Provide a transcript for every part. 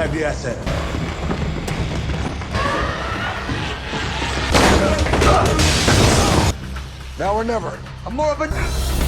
Tag the asset. Now or never. I'm more of a...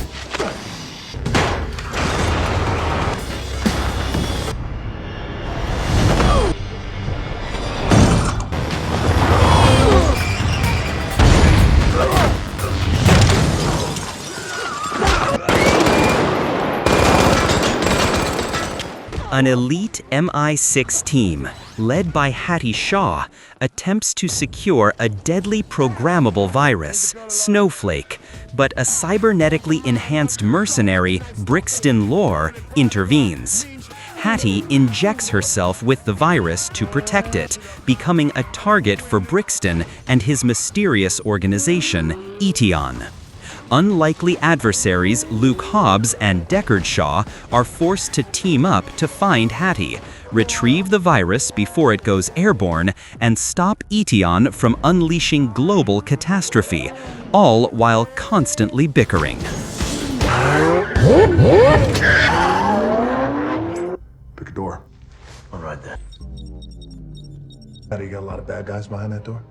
An elite MI6 team, led by Hattie Shaw, attempts to secure a deadly programmable virus, Snowflake, but a cybernetically enhanced mercenary, Brixton Lore, intervenes. Hattie injects herself with the virus to protect it, becoming a target for Brixton and his mysterious organization, Eteon. Unlikely adversaries Luke Hobbs and Deckard Shaw are forced to team up to find Hattie, retrieve the virus before it goes airborne, and stop Eteon from unleashing global catastrophe, all while constantly bickering. Pick a door. All right then. Hattie, you got a lot of bad guys behind that door?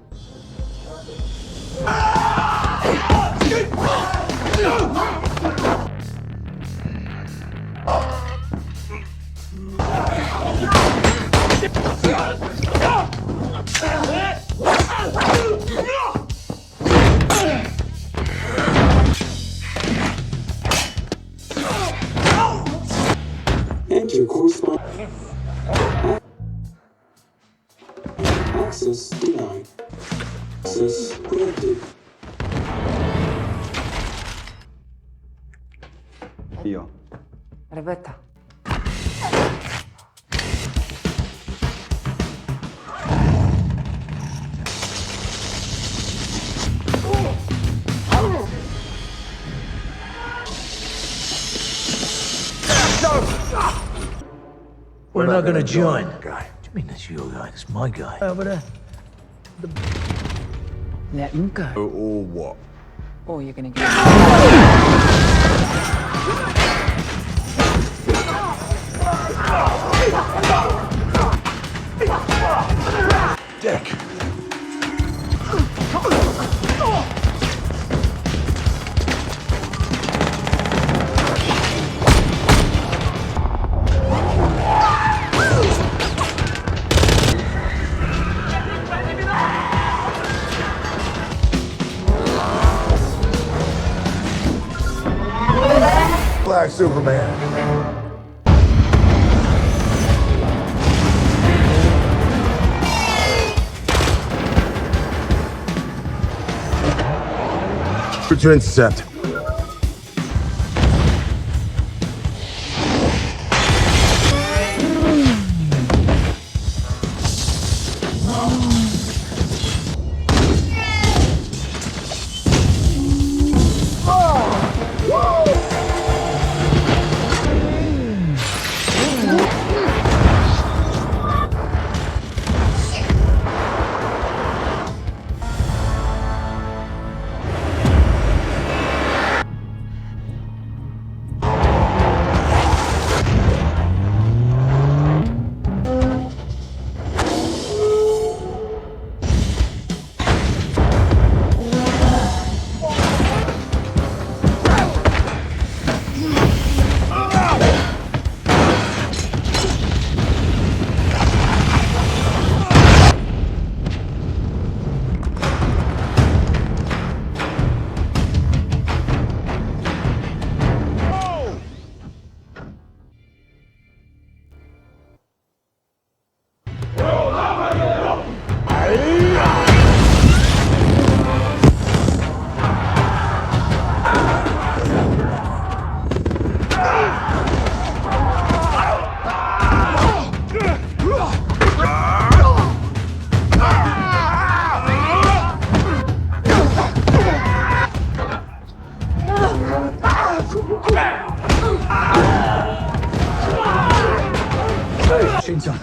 Enter correspondent. Access denied. Access granted. Io. Rebecca. We're not gonna join. Guy. What do you mean that's your guy? That's my guy. Over there. Let him go. Or what? Or you're gonna get... Deck. Black Superman. To intercept. Chains on.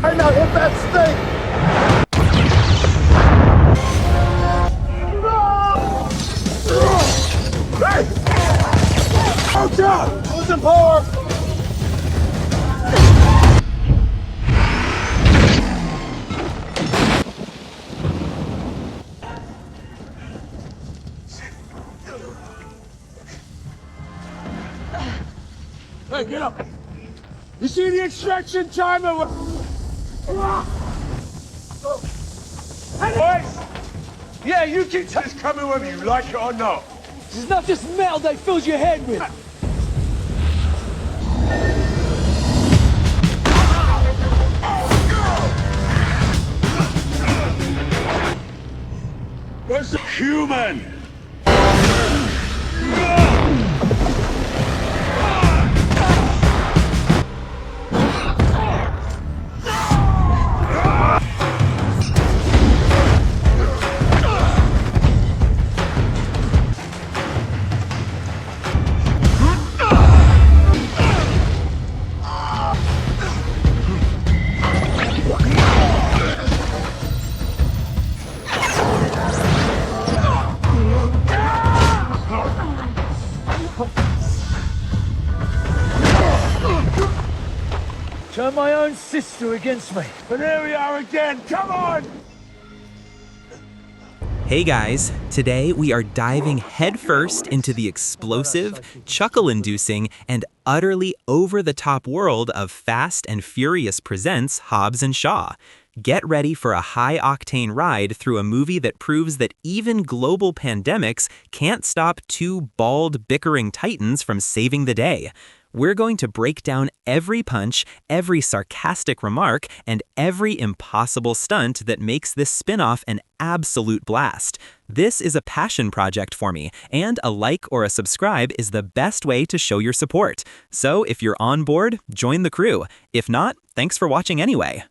Hey, now hit that snake! Hey! Watch out! Losing power! Hey, get up! You see the extraction timer? Hey, boys! Yeah, you keep this coming whether you like it or not. This is not just metal they filled your head with. Where's the human? Turn my own sister against me. And here we are again, come on! Hey guys, today we are diving headfirst into the explosive, chuckle-inducing, and utterly over-the-top world of Fast and Furious Presents Hobbs and Shaw. Get ready for a high-octane ride through a movie that proves that even global pandemics can't stop two bald, bickering titans from saving the day. We're going to break down every punch, every sarcastic remark, and every impossible stunt that makes this spin-off an absolute blast. This is a passion project for me, and a like or a subscribe is the best way to show your support. So if you're on board, join the crew. If not, thanks for watching anyway.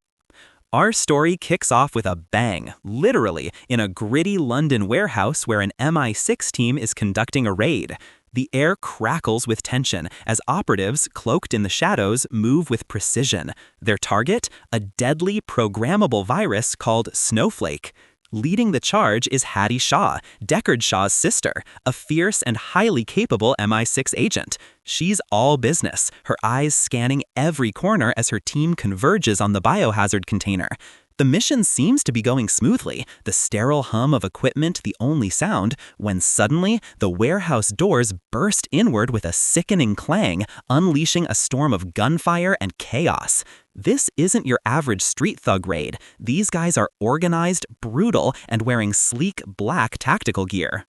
Our story kicks off with a bang, literally, in a gritty London warehouse where an MI6 team is conducting a raid. The air crackles with tension as operatives, cloaked in the shadows, move with precision. Their target? A deadly, programmable virus called Snowflake. Leading the charge is Hattie Shaw, Deckard Shaw's sister, a fierce and highly capable MI6 agent. She's all business, her eyes scanning every corner as her team converges on the biohazard container. The mission seems to be going smoothly, the sterile hum of equipment the only sound, when suddenly the warehouse doors burst inward with a sickening clang, unleashing a storm of gunfire and chaos. This isn't your average street thug raid. These guys are organized, brutal, and wearing sleek black tactical gear.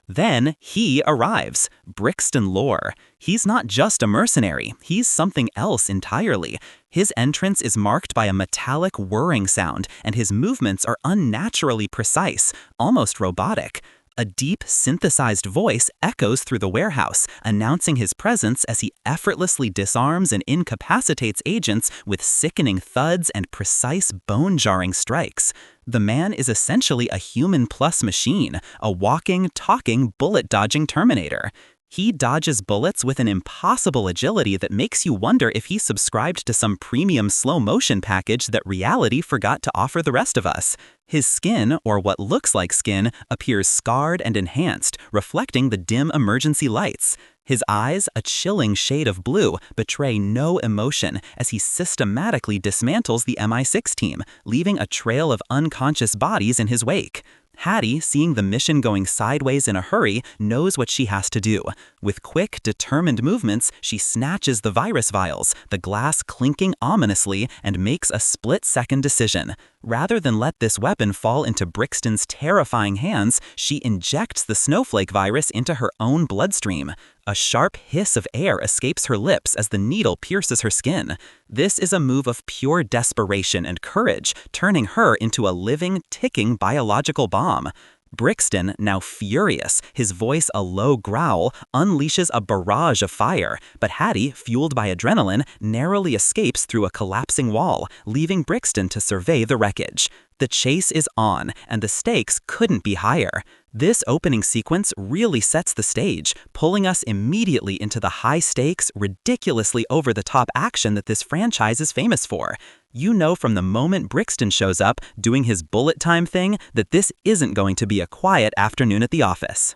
Then he arrives, Brixton Lore. He's not just a mercenary, he's something else entirely. His entrance is marked by a metallic whirring sound, and his movements are unnaturally precise, almost robotic. A deep, synthesized voice echoes through the warehouse, announcing his presence as he effortlessly disarms and incapacitates agents with sickening thuds and precise, bone-jarring strikes. The man is essentially a human-plus machine, a walking, talking, bullet-dodging Terminator. He dodges bullets with an impossible agility that makes you wonder if he subscribed to some premium slow-motion package that reality forgot to offer the rest of us. His skin, or what looks like skin, appears scarred and enhanced, reflecting the dim emergency lights. His eyes, a chilling shade of blue, betray no emotion as he systematically dismantles the MI6 team, leaving a trail of unconscious bodies in his wake. Hattie, seeing the mission going sideways in a hurry, knows what she has to do. With quick, determined movements, she snatches the virus vials, the glass clinking ominously, and makes a split-second decision. Rather than let this weapon fall into Brixton's terrifying hands, she injects the Snowflake virus into her own bloodstream. A sharp hiss of air escapes her lips as the needle pierces her skin. This is a move of pure desperation and courage, turning her into a living, ticking biological bomb. Brixton, now furious, his voice a low growl, unleashes a barrage of fire, but Hattie, fueled by adrenaline, narrowly escapes through a collapsing wall, leaving Brixton to survey the wreckage. The chase is on, and the stakes couldn't be higher. This opening sequence really sets the stage, pulling us immediately into the high-stakes, ridiculously over-the-top action that this franchise is famous for. You know from the moment Brixton shows up doing his bullet time thing that this isn't going to be a quiet afternoon at the office.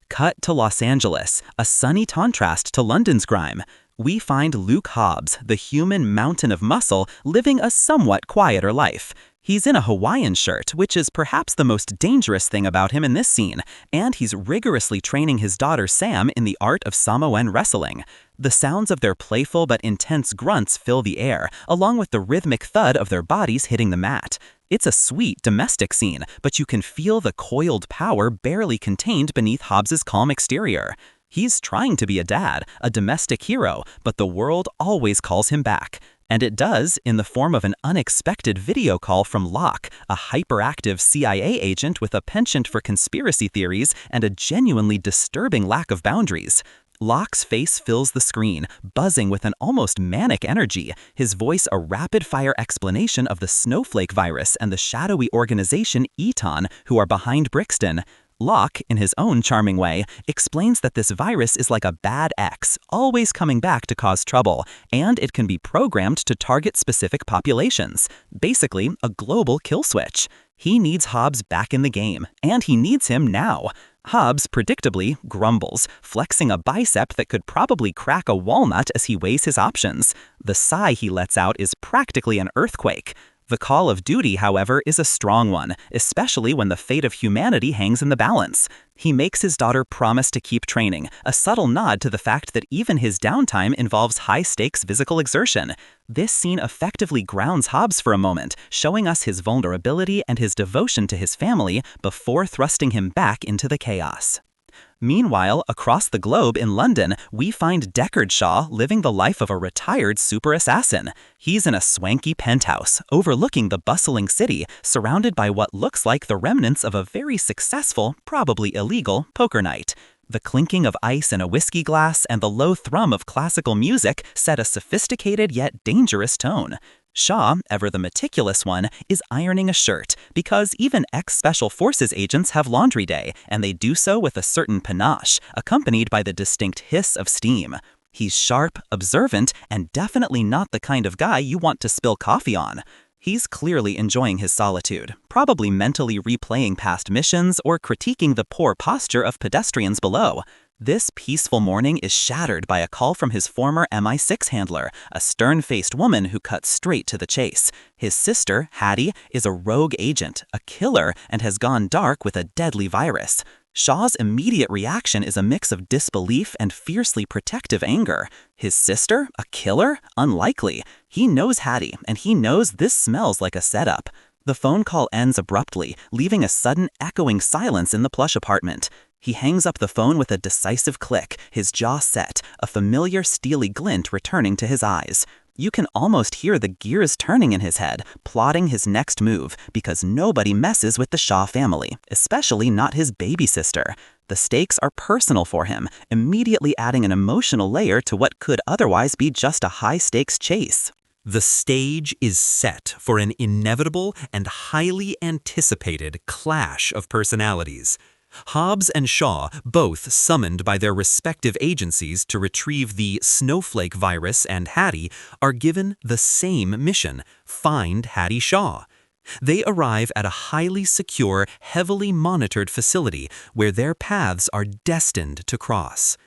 Cut to Los Angeles, a sunny contrast to London's grime. We find Luke Hobbs, the human mountain of muscle, living a somewhat quieter life. He's in a Hawaiian shirt, which is perhaps the most dangerous thing about him in this scene, and he's rigorously training his daughter Sam in the art of Samoan wrestling. The sounds of their playful but intense grunts fill the air, along with the rhythmic thud of their bodies hitting the mat. It's a sweet domestic scene, but you can feel the coiled power barely contained beneath Hobbs's calm exterior. He's trying to be a dad, a domestic hero, but the world always calls him back. And it does in the form of an unexpected video call from Locke, a hyperactive CIA agent with a penchant for conspiracy theories and a genuinely disturbing lack of boundaries. Locke's face fills the screen, buzzing with an almost manic energy, his voice a rapid-fire explanation of the Snowflake virus and the shadowy organization Eteon, who are behind Brixton. Locke, in his own charming way, explains that this virus is like a bad ex, always coming back to cause trouble, and it can be programmed to target specific populations. Basically, a global kill switch. He needs Hobbs back in the game, and he needs him now. Hobbs, predictably, grumbles, flexing a bicep that could probably crack a walnut as he weighs his options. The sigh he lets out is practically an earthquake. The call of duty, however, is a strong one, especially when the fate of humanity hangs in the balance. He makes his daughter promise to keep training, a subtle nod to the fact that even his downtime involves high-stakes physical exertion. This scene effectively grounds Hobbs for a moment, showing us his vulnerability and his devotion to his family before thrusting him back into the chaos. Meanwhile, across the globe in London, we find Deckard Shaw living the life of a retired super assassin. He's in a swanky penthouse, overlooking the bustling city, surrounded by what looks like the remnants of a very successful, probably illegal, poker night. The clinking of ice in a whiskey glass and the low thrum of classical music set a sophisticated yet dangerous tone. Shaw, ever the meticulous one, is ironing a shirt, because even ex-Special Forces agents have laundry day, and they do so with a certain panache, accompanied by the distinct hiss of steam. He's sharp, observant, and definitely not the kind of guy you want to spill coffee on. He's clearly enjoying his solitude, probably mentally replaying past missions or critiquing the poor posture of pedestrians below. This peaceful morning is shattered by a call from his former MI6 handler, a stern-faced woman who cuts straight to the chase. His sister, Hattie, is a rogue agent, a killer, and has gone dark with a deadly virus. Shaw's immediate reaction is a mix of disbelief and fiercely protective anger. His sister? A killer? Unlikely. He knows Hattie, and he knows this smells like a setup. The phone call ends abruptly, leaving a sudden echoing silence in the plush apartment. He hangs up the phone with a decisive click, his jaw set, a familiar steely glint returning to his eyes. You can almost hear the gears turning in his head, plotting his next move, because nobody messes with the Shaw family, especially not his baby sister. The stakes are personal for him, immediately adding an emotional layer to what could otherwise be just a high-stakes chase. The stage is set for an inevitable and highly anticipated clash of personalities. Hobbs and Shaw, both summoned by their respective agencies to retrieve the Snowflake virus, and Hattie, are given the same mission: find Hattie Shaw. They arrive at a highly secure, heavily monitored facility where their paths are destined to cross.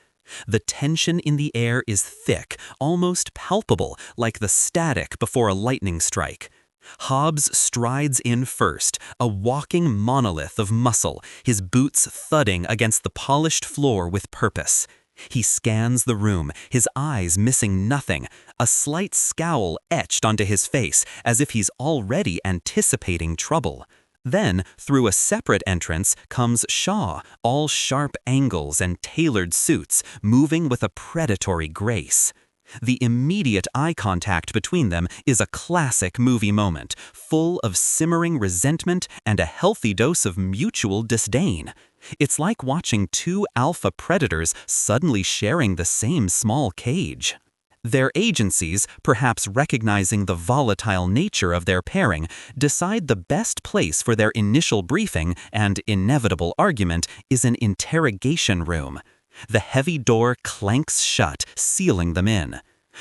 The tension in the air is thick, almost palpable, like the static before a lightning strike. Hobbs strides in first, a walking monolith of muscle, his boots thudding against the polished floor with purpose. He scans the room, his eyes missing nothing, a slight scowl etched onto his face, as if he's already anticipating trouble. Then, through a separate entrance, comes Shaw, all sharp angles and tailored suits, moving with a predatory grace. The immediate eye contact between them is a classic movie moment, full of simmering resentment and a healthy dose of mutual disdain. It's like watching two alpha predators suddenly sharing the same small cage. Their agencies, perhaps recognizing the volatile nature of their pairing, decide the best place for their initial briefing and inevitable argument is an interrogation room. The heavy door clanks shut, sealing them in.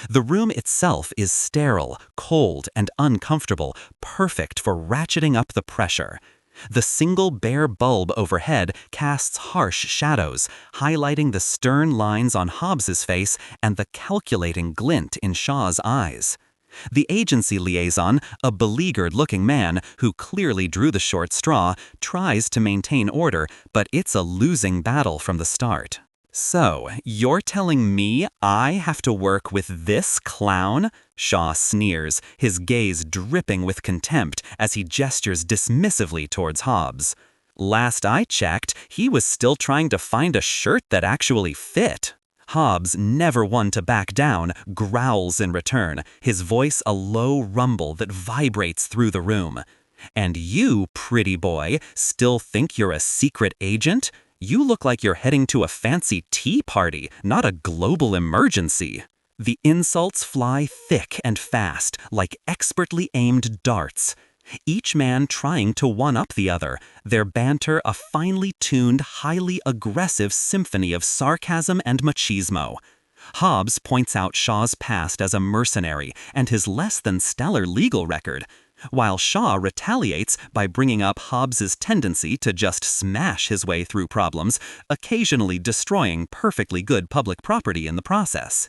The room itself is sterile, cold, and uncomfortable, perfect for ratcheting up the pressure. The single bare bulb overhead casts harsh shadows, highlighting the stern lines on Hobbs's face and the calculating glint in Shaw's eyes. The agency liaison, a beleaguered-looking man who clearly drew the short straw, tries to maintain order, but it's a losing battle from the start. "So, you're telling me I have to work with this clown?" Shaw sneers, his gaze dripping with contempt as he gestures dismissively towards Hobbs. "Last I checked, he was still trying to find a shirt that actually fit." Hobbs, never one to back down, growls in return, his voice a low rumble that vibrates through the room. "And you, pretty boy, still think you're a secret agent? You look like you're heading to a fancy tea party, not a global emergency." The insults fly thick and fast, like expertly aimed darts. Each man trying to one-up the other, their banter a finely tuned, highly aggressive symphony of sarcasm and machismo. Hobbs points out Shaw's past as a mercenary and his less-than-stellar legal record, while Shaw retaliates by bringing up Hobbs's tendency to just smash his way through problems, occasionally destroying perfectly good public property in the process.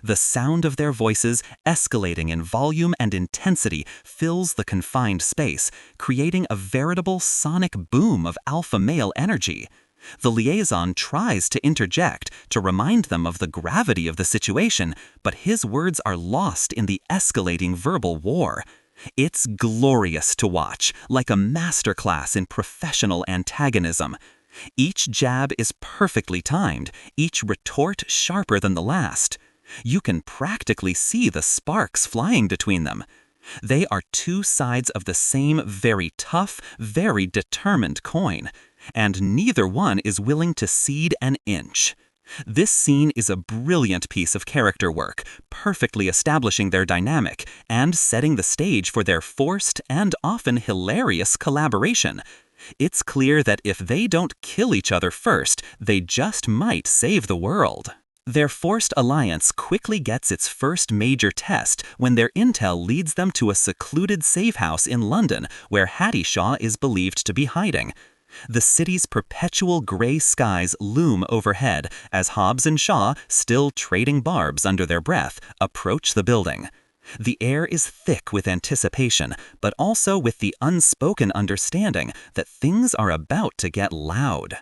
The sound of their voices, escalating in volume and intensity, fills the confined space, creating a veritable sonic boom of alpha male energy. The liaison tries to interject to remind them of the gravity of the situation, but his words are lost in the escalating verbal war. It's glorious to watch, like a masterclass in professional antagonism. Each jab is perfectly timed, each retort sharper than the last. You can practically see the sparks flying between them. They are two sides of the same very tough, very determined coin, and neither one is willing to cede an inch. This scene is a brilliant piece of character work, perfectly establishing their dynamic and setting the stage for their forced and often hilarious collaboration. It's clear that if they don't kill each other first, they just might save the world. Their forced alliance quickly gets its first major test when their intel leads them to a secluded safe house in London where Hattie Shaw is believed to be hiding. The city's perpetual gray skies loom overhead as Hobbs and Shaw, still trading barbs under their breath, approach the building. The air is thick with anticipation, but also with the unspoken understanding that things are about to get loud.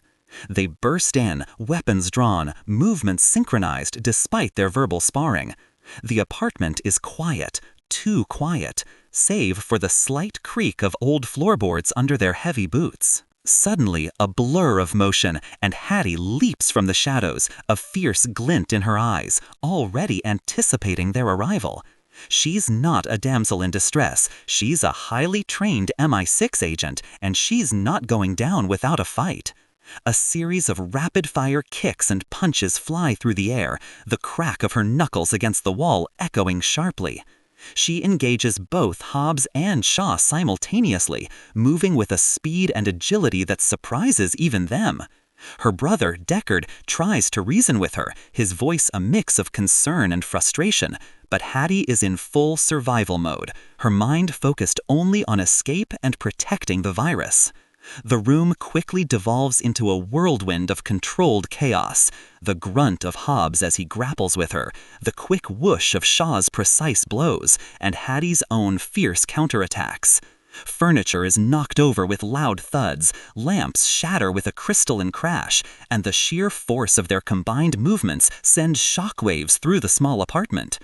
They burst in, weapons drawn, movements synchronized despite their verbal sparring. The apartment is quiet, too quiet, save for the slight creak of old floorboards under their heavy boots. Suddenly, a blur of motion, and Hattie leaps from the shadows, a fierce glint in her eyes, already anticipating their arrival. She's not a damsel in distress, she's a highly trained MI6 agent, and she's not going down without a fight. A series of rapid-fire kicks and punches fly through the air, the crack of her knuckles against the wall echoing sharply. She engages both Hobbs and Shaw simultaneously, moving with a speed and agility that surprises even them. Her brother, Deckard, tries to reason with her, his voice a mix of concern and frustration, but Hattie is in full survival mode, her mind focused only on escape and protecting the virus. The room quickly devolves into a whirlwind of controlled chaos, the grunt of Hobbs as he grapples with her, the quick whoosh of Shaw's precise blows, and Hattie's own fierce counterattacks. Furniture is knocked over with loud thuds, lamps shatter with a crystalline crash, and the sheer force of their combined movements sends shockwaves through the small apartment.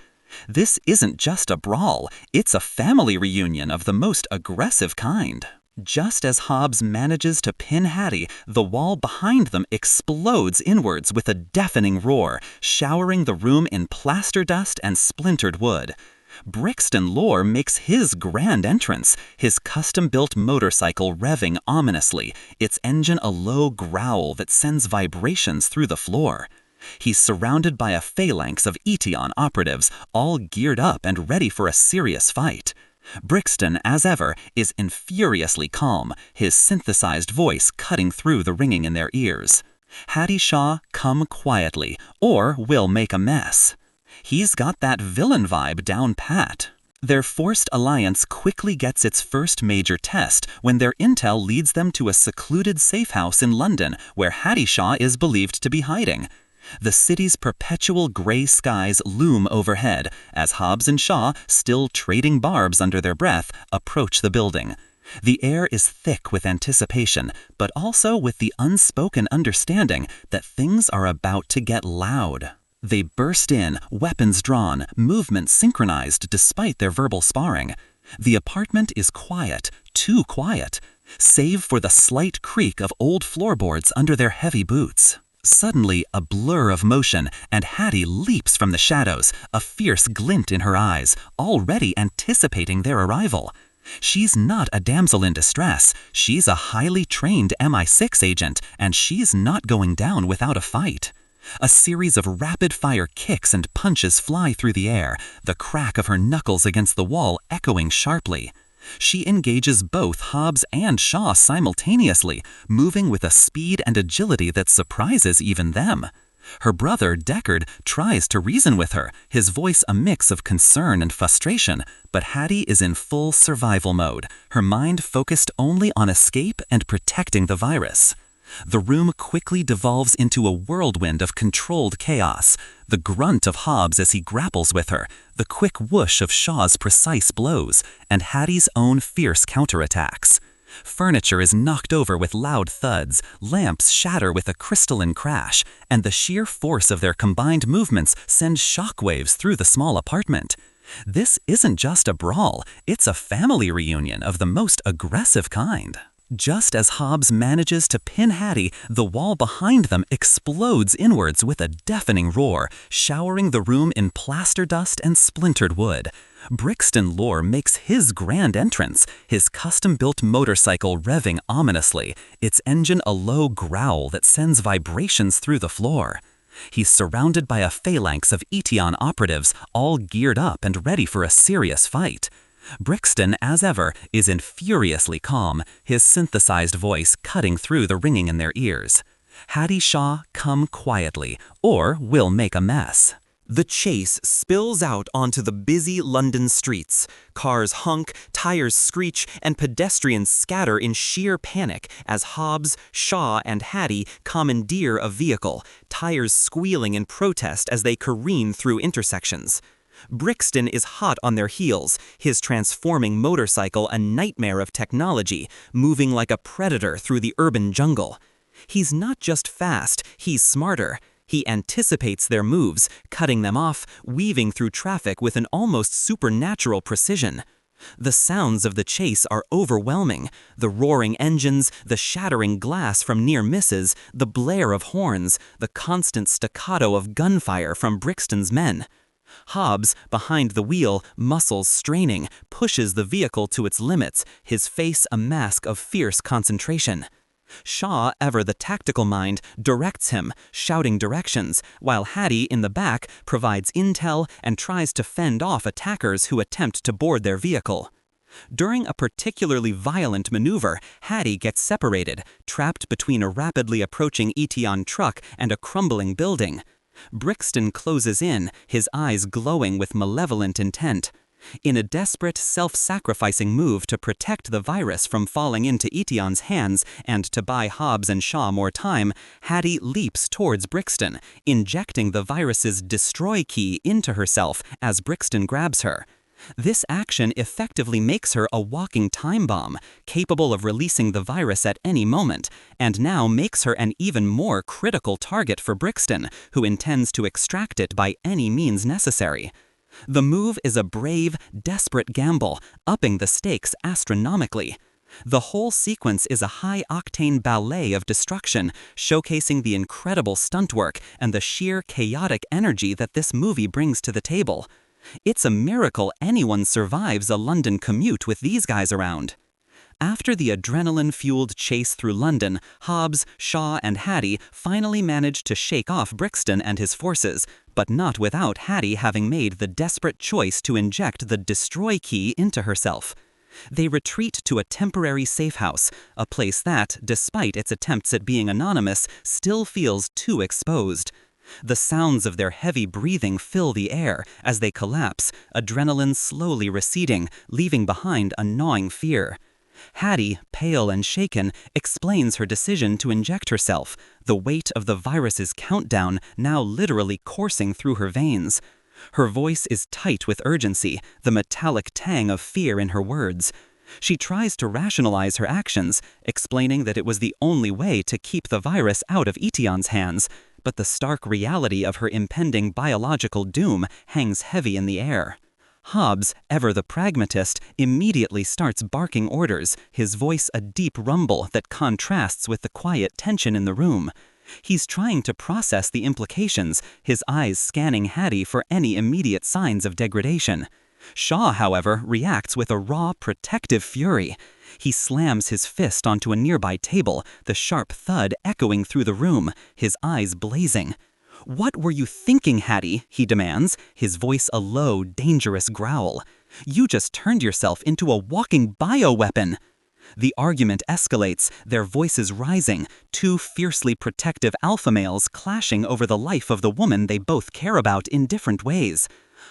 This isn't just a brawl, it's a family reunion of the most aggressive kind. Just as Hobbs manages to pin Hattie, the wall behind them explodes inwards with a deafening roar, showering the room in plaster dust and splintered wood. Brixton Lore makes his grand entrance, his custom-built motorcycle revving ominously, its engine a low growl that sends vibrations through the floor. He's surrounded by a phalanx of Eteon operatives, all geared up and ready for a serious fight. Brixton, as ever, is furiously calm, his synthesized voice cutting through the ringing in their ears. Hattie Shaw, come quietly, or we'll make a mess. He's got that villain vibe down pat. Their forced alliance quickly gets its first major test when their intel leads them to a secluded safe house in London where Hattie Shaw is believed to be hiding. The city's perpetual gray skies loom overhead as Hobbs and Shaw, still trading barbs under their breath, approach the building. The air is thick with anticipation, but also with the unspoken understanding that things are about to get loud. They burst in, weapons drawn, movements synchronized despite their verbal sparring. The apartment is quiet, too quiet, save for the slight creak of old floorboards under their heavy boots. Suddenly, a blur of motion, and Hattie leaps from the shadows, a fierce glint in her eyes, already anticipating their arrival. She's not a damsel in distress, she's a highly trained MI6 agent, and she's not going down without a fight. A series of rapid-fire kicks and punches fly through the air, the crack of her knuckles against the wall echoing sharply. She engages both Hobbs and Shaw simultaneously, moving with a speed and agility that surprises even them. Her brother, Deckard, tries to reason with her, his voice a mix of concern and frustration, but Hattie is in full survival mode, her mind focused only on escape and protecting the virus. The room quickly devolves into a whirlwind of controlled chaos, the grunt of Hobbs as he grapples with her, the quick whoosh of Shaw's precise blows, and Hattie's own fierce counterattacks. Furniture is knocked over with loud thuds, lamps shatter with a crystalline crash, and the sheer force of their combined movements sends shockwaves through the small apartment. This isn't just a brawl, it's a family reunion of the most aggressive kind. Just as Hobbs manages to pin Hattie, the wall behind them explodes inwards with a deafening roar, showering the room in plaster dust and splintered wood. Brixton Lore makes his grand entrance, his custom-built motorcycle revving ominously, its engine a low growl that sends vibrations through the floor. He's surrounded by a phalanx of Eteon operatives, all geared up and ready for a serious fight. Brixton, as ever, is furiously calm, his synthesized voice cutting through the ringing in their ears. Hattie Shaw, come quietly, or we'll make a mess. The chase spills out onto the busy London streets. Cars honk, tires screech, and pedestrians scatter in sheer panic as Hobbs, Shaw, and Hattie commandeer a vehicle, tires squealing in protest as they careen through intersections. Brixton is hot on their heels, his transforming motorcycle a nightmare of technology, moving like a predator through the urban jungle. He's not just fast, he's smarter. He anticipates their moves, cutting them off, weaving through traffic with an almost supernatural precision. The sounds of the chase are overwhelming, the roaring engines, the shattering glass from near misses, the blare of horns, the constant staccato of gunfire from Brixton's men. Hobbs, behind the wheel, muscles straining, pushes the vehicle to its limits, his face a mask of fierce concentration. Shaw, ever the tactical mind, directs him, shouting directions, while Hattie in the back provides intel and tries to fend off attackers who attempt to board their vehicle. During a particularly violent maneuver, Hattie gets separated, trapped between a rapidly approaching Eteon truck and a crumbling building. Brixton closes in, his eyes glowing with malevolent intent. In a desperate, self-sacrificing move to protect the virus from falling into Eteon's hands and to buy Hobbs and Shaw more time, Hattie leaps towards Brixton, injecting the virus's destroy key into herself as Brixton grabs her. This action effectively makes her a walking time bomb, capable of releasing the virus at any moment, and now makes her an even more critical target for Brixton, who intends to extract it by any means necessary. The move is a brave, desperate gamble, upping the stakes astronomically. The whole sequence is a high-octane ballet of destruction, showcasing the incredible stunt work and the sheer chaotic energy that this movie brings to the table. It's a miracle anyone survives a London commute with these guys around. After the adrenaline-fueled chase through London, Hobbs, Shaw, and Hattie finally managed to shake off Brixton and his forces, but not without Hattie having made the desperate choice to inject the destroy key into herself. They retreat to a temporary safe house, a place that, despite its attempts at being anonymous, still feels too exposed. The sounds of their heavy breathing fill the air as they collapse, adrenaline slowly receding, leaving behind a gnawing fear. Hattie, pale and shaken, explains her decision to inject herself, the weight of the virus's countdown now literally coursing through her veins. Her voice is tight with urgency, the metallic tang of fear in her words. She tries to rationalize her actions, explaining that it was the only way to keep the virus out of Eteon's hands, but the stark reality of her impending biological doom hangs heavy in the air. Hobbs, ever the pragmatist, immediately starts barking orders, his voice a deep rumble that contrasts with the quiet tension in the room. He's trying to process the implications, his eyes scanning Hattie for any immediate signs of degradation. Shaw, however, reacts with a raw, protective fury. He slams his fist onto a nearby table, the sharp thud echoing through the room, his eyes blazing. "What were you thinking, Hattie?" he demands, his voice a low, dangerous growl. "You just turned yourself into a walking bioweapon." The argument escalates, their voices rising, two fiercely protective alpha males clashing over the life of the woman they both care about in different ways.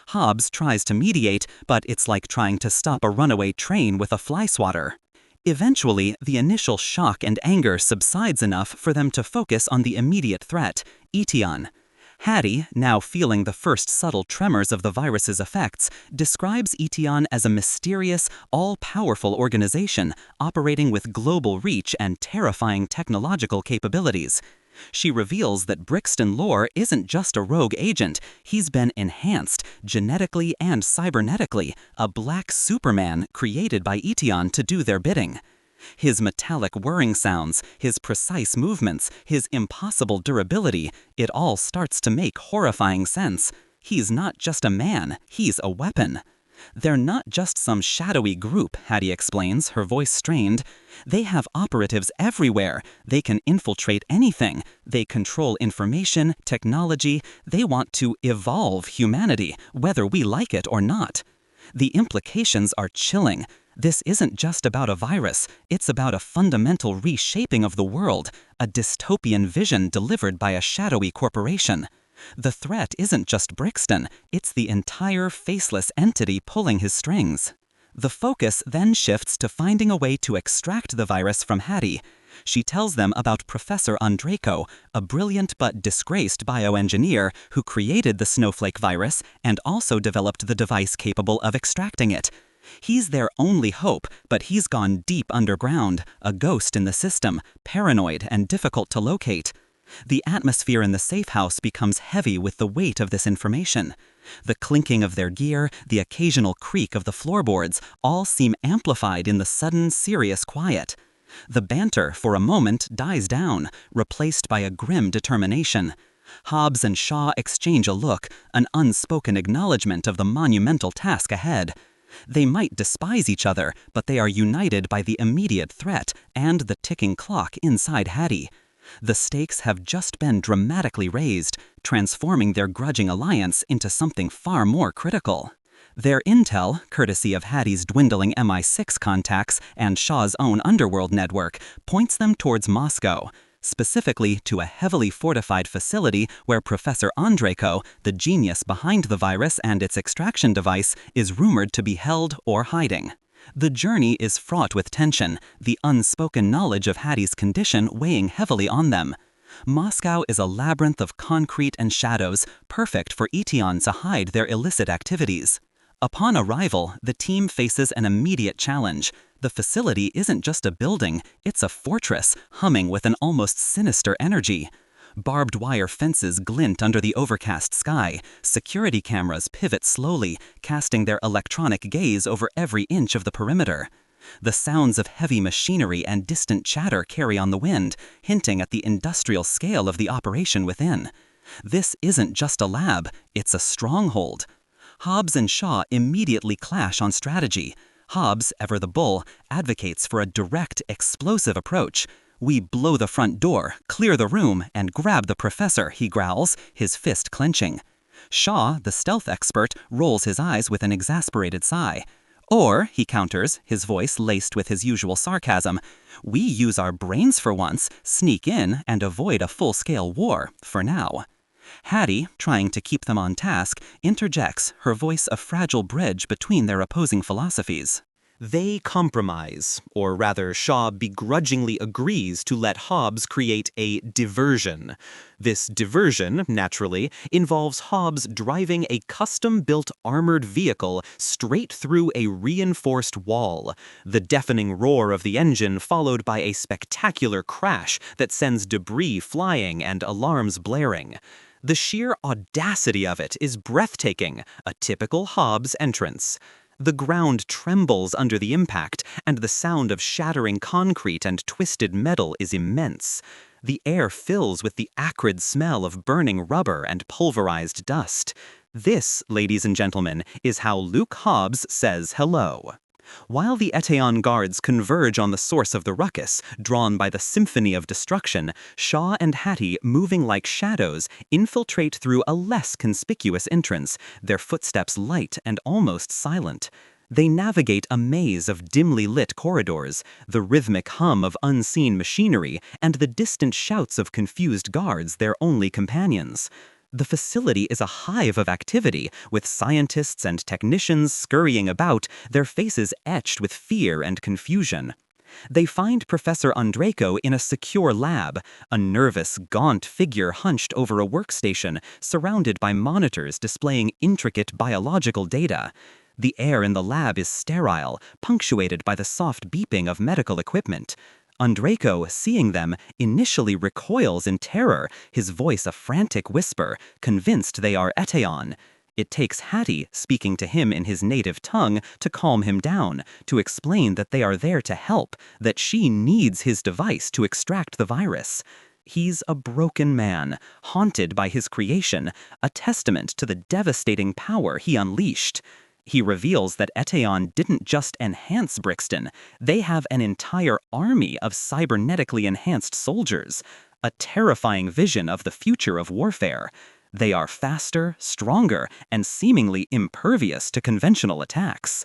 Hobbs tries to mediate, but it's like trying to stop a runaway train with a fly swatter. Eventually, the initial shock and anger subsides enough for them to focus on the immediate threat, Eteon. Hattie, now feeling the first subtle tremors of the virus's effects, describes Eteon as a mysterious, all-powerful organization operating with global reach and terrifying technological capabilities. She reveals that Brixton Lore isn't just a rogue agent, he's been enhanced, genetically and cybernetically, a black Superman created by Eteon to do their bidding. His metallic whirring sounds, his precise movements, his impossible durability, it all starts to make horrifying sense. He's not just a man, he's a weapon. They're not just some shadowy group, Hattie explains, her voice strained. They have operatives everywhere. They can infiltrate anything. They control information, technology. They want to evolve humanity, whether we like it or not. The implications are chilling. This isn't just about a virus. It's about a fundamental reshaping of the world, a dystopian vision delivered by a shadowy corporation. The threat isn't just Brixton, it's the entire faceless entity pulling his strings. The focus then shifts to finding a way to extract the virus from Hattie. She tells them about Professor Andreyko, a brilliant but disgraced bioengineer who created the Snowflake virus and also developed the device capable of extracting it. He's their only hope, but he's gone deep underground, a ghost in the system, paranoid and difficult to locate. The atmosphere in the safe house becomes heavy with the weight of this information. The clinking of their gear, the occasional creak of the floorboards, all seem amplified in the sudden, serious quiet. The banter, for a moment, dies down, replaced by a grim determination. Hobbs and Shaw exchange a look, an unspoken acknowledgement of the monumental task ahead. They might despise each other, but they are united by the immediate threat and the ticking clock inside Hattie. The stakes have just been dramatically raised, transforming their grudging alliance into something far more critical. Their intel, courtesy of Hattie's dwindling MI6 contacts and Shaw's own underworld network, points them towards Moscow, specifically to a heavily fortified facility where Professor Andreyko, the genius behind the virus and its extraction device, is rumored to be held or hiding. The journey is fraught with tension, the unspoken knowledge of Hattie's condition weighing heavily on them. Moscow is a labyrinth of concrete and shadows, perfect for Eteon to hide their illicit activities. Upon arrival, the team faces an immediate challenge. The facility isn't just a building, it's a fortress, humming with an almost sinister energy. Barbed wire fences glint under the overcast sky. Security cameras pivot slowly, casting their electronic gaze over every inch of the perimeter. The sounds of heavy machinery and distant chatter carry on the wind, hinting at the industrial scale of the operation within. This isn't just a lab, it's a stronghold. Hobbs and Shaw immediately clash on strategy. Hobbs, ever the bull, advocates for a direct, explosive approach. "We blow the front door, clear the room, and grab the professor," he growls, his fist clenching. Shaw, the stealth expert, rolls his eyes with an exasperated sigh. "Or," he counters, his voice laced with his usual sarcasm, "we use our brains for once, sneak in, and avoid a full-scale war, for now." Hattie, trying to keep them on task, interjects, her voice a fragile bridge between their opposing philosophies. They compromise, or rather Shaw begrudgingly agrees to let Hobbs create a diversion. This diversion, naturally, involves Hobbs driving a custom-built armored vehicle straight through a reinforced wall, the deafening roar of the engine followed by a spectacular crash that sends debris flying and alarms blaring. The sheer audacity of it is breathtaking, a typical Hobbs entrance. The ground trembles under the impact, and the sound of shattering concrete and twisted metal is immense. The air fills with the acrid smell of burning rubber and pulverized dust. This, ladies and gentlemen, is how Luke Hobbs says hello. While the Eteon guards converge on the source of the ruckus, drawn by the symphony of destruction, Shaw and Hattie, moving like shadows, infiltrate through a less conspicuous entrance, their footsteps light and almost silent. They navigate a maze of dimly lit corridors, the rhythmic hum of unseen machinery, and the distant shouts of confused guards their only companions. The facility is a hive of activity, with scientists and technicians scurrying about, their faces etched with fear and confusion. They find Professor Andreyko in a secure lab, a nervous, gaunt figure hunched over a workstation, surrounded by monitors displaying intricate biological data. The air in the lab is sterile, punctuated by the soft beeping of medical equipment. Andreyko, seeing them, initially recoils in terror, his voice a frantic whisper, convinced they are Eteon. It takes Hattie, speaking to him in his native tongue, to calm him down, to explain that they are there to help, that she needs his device to extract the virus. He's a broken man, haunted by his creation, a testament to the devastating power he unleashed. He reveals that Eteon didn't just enhance Brixton, they have an entire army of cybernetically enhanced soldiers, a terrifying vision of the future of warfare. They are faster, stronger, and seemingly impervious to conventional attacks.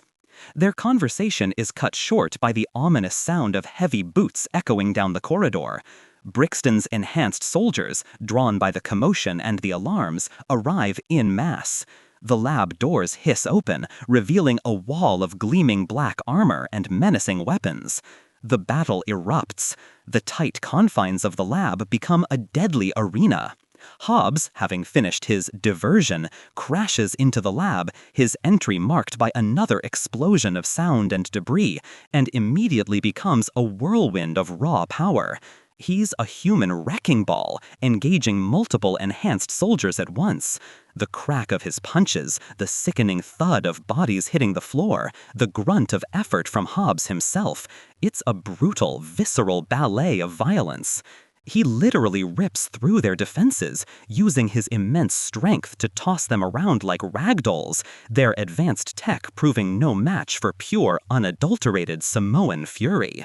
Their conversation is cut short by the ominous sound of heavy boots echoing down the corridor. Brixton's enhanced soldiers, drawn by the commotion and the alarms, arrive en masse. The lab doors hiss open, revealing a wall of gleaming black armor and menacing weapons. The battle erupts. The tight confines of the lab become a deadly arena. Hobbs, having finished his diversion, crashes into the lab, his entry marked by another explosion of sound and debris, and immediately becomes a whirlwind of raw power. He's a human wrecking ball, engaging multiple enhanced soldiers at once. The crack of his punches, the sickening thud of bodies hitting the floor, the grunt of effort from Hobbs himself. It's a brutal, visceral ballet of violence. He literally rips through their defenses, using his immense strength to toss them around like ragdolls, their advanced tech proving no match for pure, unadulterated Samoan fury.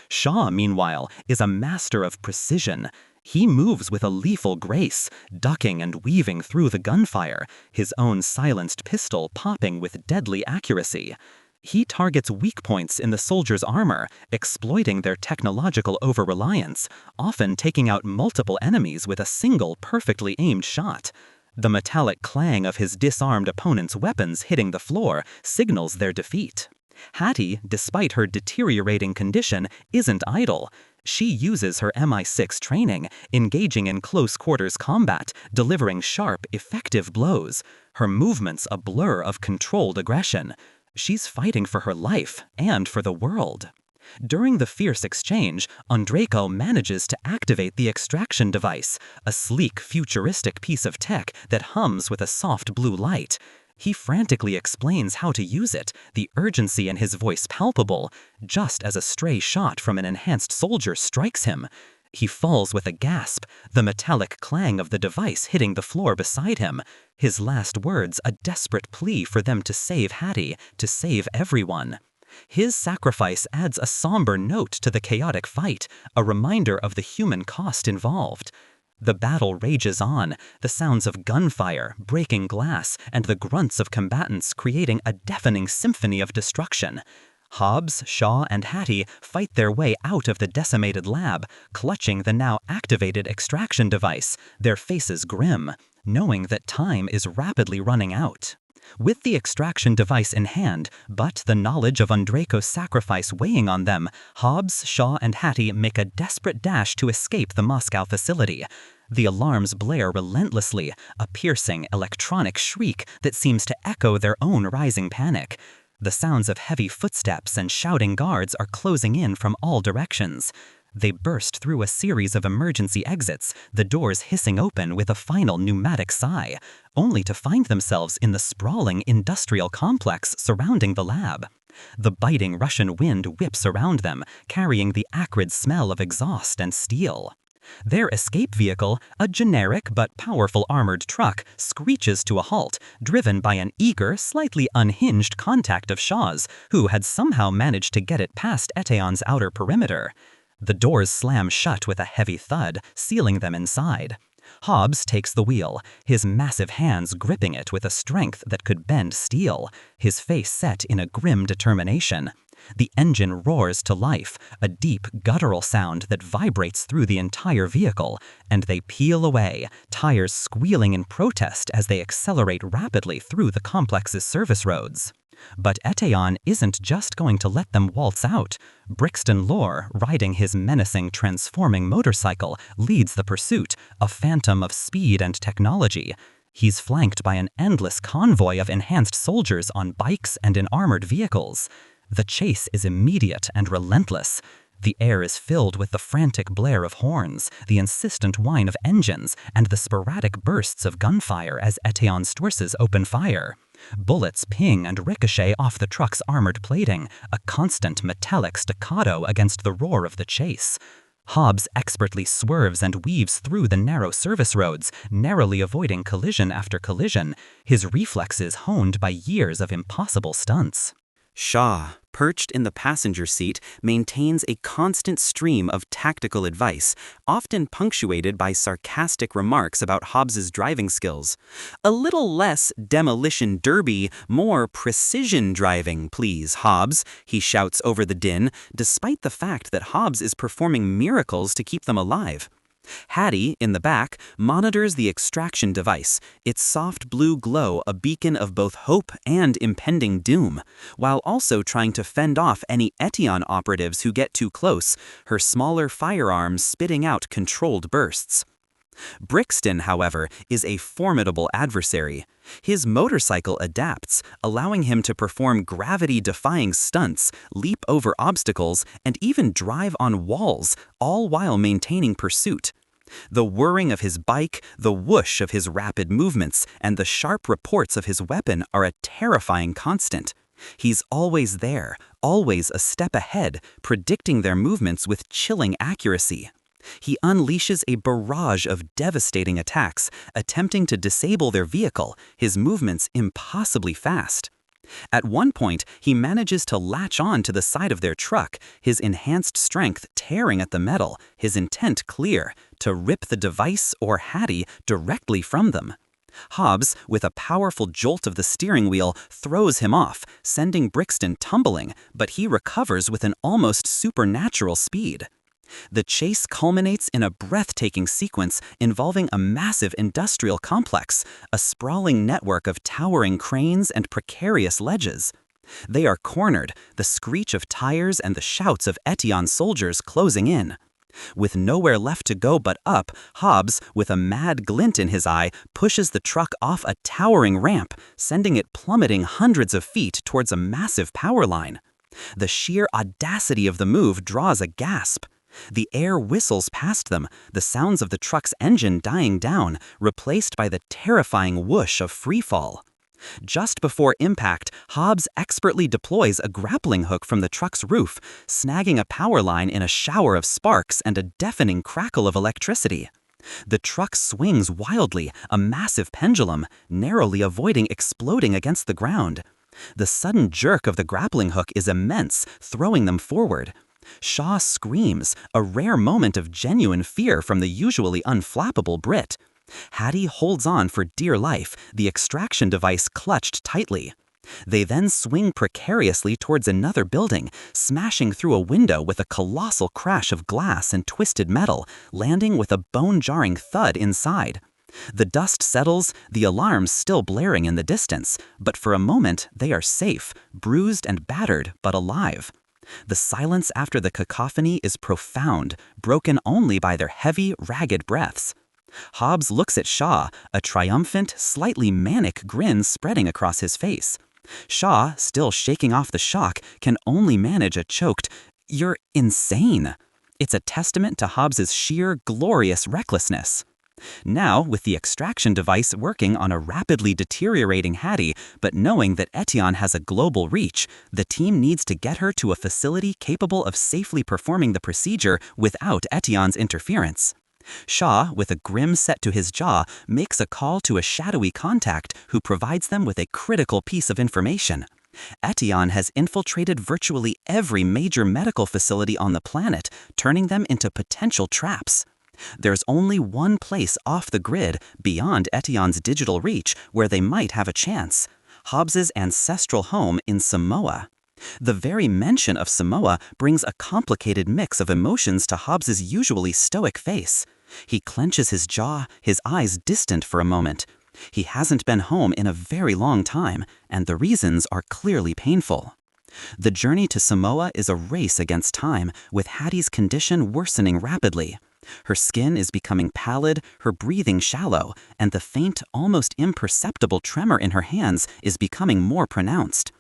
Shaw, meanwhile, is a master of precision. He moves with a lethal grace, ducking and weaving through the gunfire, his own silenced pistol popping with deadly accuracy. He targets weak points in the soldiers' armor, exploiting their technological over-reliance, often taking out multiple enemies with a single perfectly aimed shot. The metallic clang of his disarmed opponent's weapons hitting the floor signals their defeat. Hattie, despite her deteriorating condition, isn't idle. She uses her MI6 training, engaging in close-quarters combat, delivering sharp, effective blows, her movements a blur of controlled aggression. She's fighting for her life and for the world. During the fierce exchange, Andreyko manages to activate the extraction device, a sleek, futuristic piece of tech that hums with a soft blue light. He frantically explains how to use it, the urgency in his voice palpable, just as a stray shot from an enhanced soldier strikes him. He falls with a gasp, the metallic clang of the device hitting the floor beside him, his last words a desperate plea for them to save Hattie, to save everyone. His sacrifice adds a somber note to the chaotic fight, a reminder of the human cost involved. The battle rages on, the sounds of gunfire, breaking glass, and the grunts of combatants creating a deafening symphony of destruction. Hobbs, Shaw, and Hattie fight their way out of the decimated lab, clutching the now activated extraction device, their faces grim, knowing that time is rapidly running out. With the extraction device in hand, but the knowledge of Undraco's sacrifice weighing on them, Hobbs, Shaw, and Hattie make a desperate dash to escape the Moscow facility. The alarms blare relentlessly, a piercing electronic shriek that seems to echo their own rising panic. The sounds of heavy footsteps and shouting guards are closing in from all directions. They burst through a series of emergency exits, the doors hissing open with a final pneumatic sigh, only to find themselves in the sprawling industrial complex surrounding the lab. The biting Russian wind whips around them, carrying the acrid smell of exhaust and steel. Their escape vehicle, a generic but powerful armored truck, screeches to a halt, driven by an eager, slightly unhinged contact of Shaw's, who had somehow managed to get it past Eteon's outer perimeter. The doors slam shut with a heavy thud, sealing them inside. Hobbs takes the wheel, his massive hands gripping it with a strength that could bend steel, his face set in a grim determination. The engine roars to life, a deep, guttural sound that vibrates through the entire vehicle, and they peel away, tires squealing in protest as they accelerate rapidly through the complex's service roads. But Eteon isn't just going to let them waltz out. Brixton Lore, riding his menacing, transforming motorcycle, leads the pursuit, a phantom of speed and technology. He's flanked by an endless convoy of enhanced soldiers on bikes and in armored vehicles. The chase is immediate and relentless. The air is filled with the frantic blare of horns, the insistent whine of engines, and the sporadic bursts of gunfire as Eteon Stwirses open fire. Bullets ping and ricochet off the truck's armored plating, a constant metallic staccato against the roar of the chase. Hobbs expertly swerves and weaves through the narrow service roads, narrowly avoiding collision after collision, his reflexes honed by years of impossible stunts. Shaw, perched in the passenger seat, maintains a constant stream of tactical advice, often punctuated by sarcastic remarks about Hobbs's driving skills. "A little less demolition derby, more precision driving, please, Hobbs," he shouts over the din, despite the fact that Hobbs is performing miracles to keep them alive. Hattie, in the back, monitors the extraction device, its soft blue glow a beacon of both hope and impending doom, while also trying to fend off any Eteon operatives who get too close, her smaller firearms spitting out controlled bursts. Brixton, however, is a formidable adversary. His motorcycle adapts, allowing him to perform gravity-defying stunts, leap over obstacles, and even drive on walls, all while maintaining pursuit. The whirring of his bike, the whoosh of his rapid movements, and the sharp reports of his weapon are a terrifying constant. He's always there, always a step ahead, predicting their movements with chilling accuracy. He unleashes a barrage of devastating attacks, attempting to disable their vehicle, his movements impossibly fast. At one point, he manages to latch on to the side of their truck, his enhanced strength tearing at the metal, his intent clear, to rip the device or Hattie directly from them. Hobbs, with a powerful jolt of the steering wheel, throws him off, sending Brixton tumbling, but he recovers with an almost supernatural speed. The chase culminates in a breathtaking sequence involving a massive industrial complex, a sprawling network of towering cranes and precarious ledges. They are cornered, the screech of tires and the shouts of Eteon soldiers closing in. With nowhere left to go but up, Hobbs, with a mad glint in his eye, pushes the truck off a towering ramp, sending it plummeting hundreds of feet towards a massive power line. The sheer audacity of the move draws a gasp. The air whistles past them, the sounds of the truck's engine dying down, replaced by the terrifying whoosh of freefall. Just before impact, Hobbs expertly deploys a grappling hook from the truck's roof, snagging a power line in a shower of sparks and a deafening crackle of electricity. The truck swings wildly, a massive pendulum, narrowly avoiding exploding against the ground. The sudden jerk of the grappling hook is immense, throwing them forward. Shaw screams, a rare moment of genuine fear from the usually unflappable Brit. Hattie holds on for dear life, the extraction device clutched tightly. They then swing precariously towards another building, smashing through a window with a colossal crash of glass and twisted metal, landing with a bone-jarring thud inside. The dust settles, the alarms still blaring in the distance, but for a moment they are safe, bruised and battered, but alive. The silence after the cacophony is profound, broken only by their heavy, ragged breaths. Hobbs looks at Shaw, a triumphant, slightly manic grin spreading across his face. Shaw, still shaking off the shock, can only manage a choked, "You're insane." It's a testament to Hobbs's sheer, glorious recklessness. Now, with the extraction device working on a rapidly deteriorating Hattie, but knowing that Eteon has a global reach, the team needs to get her to a facility capable of safely performing the procedure without Eteon's interference. Shaw, with a grim set to his jaw, makes a call to a shadowy contact who provides them with a critical piece of information. Eteon has infiltrated virtually every major medical facility on the planet, turning them into potential traps. There's only one place off the grid, beyond Eteon's digital reach, where they might have a chance: Hobbs's ancestral home in Samoa. The very mention of Samoa brings a complicated mix of emotions to Hobbs's usually stoic face. He clenches his jaw, his eyes distant for a moment. He hasn't been home in a very long time, and the reasons are clearly painful. The journey to Samoa is a race against time, with Hattie's condition worsening rapidly. Her skin is becoming pallid, her breathing shallow, and the faint, almost imperceptible tremor in her hands is becoming more pronounced.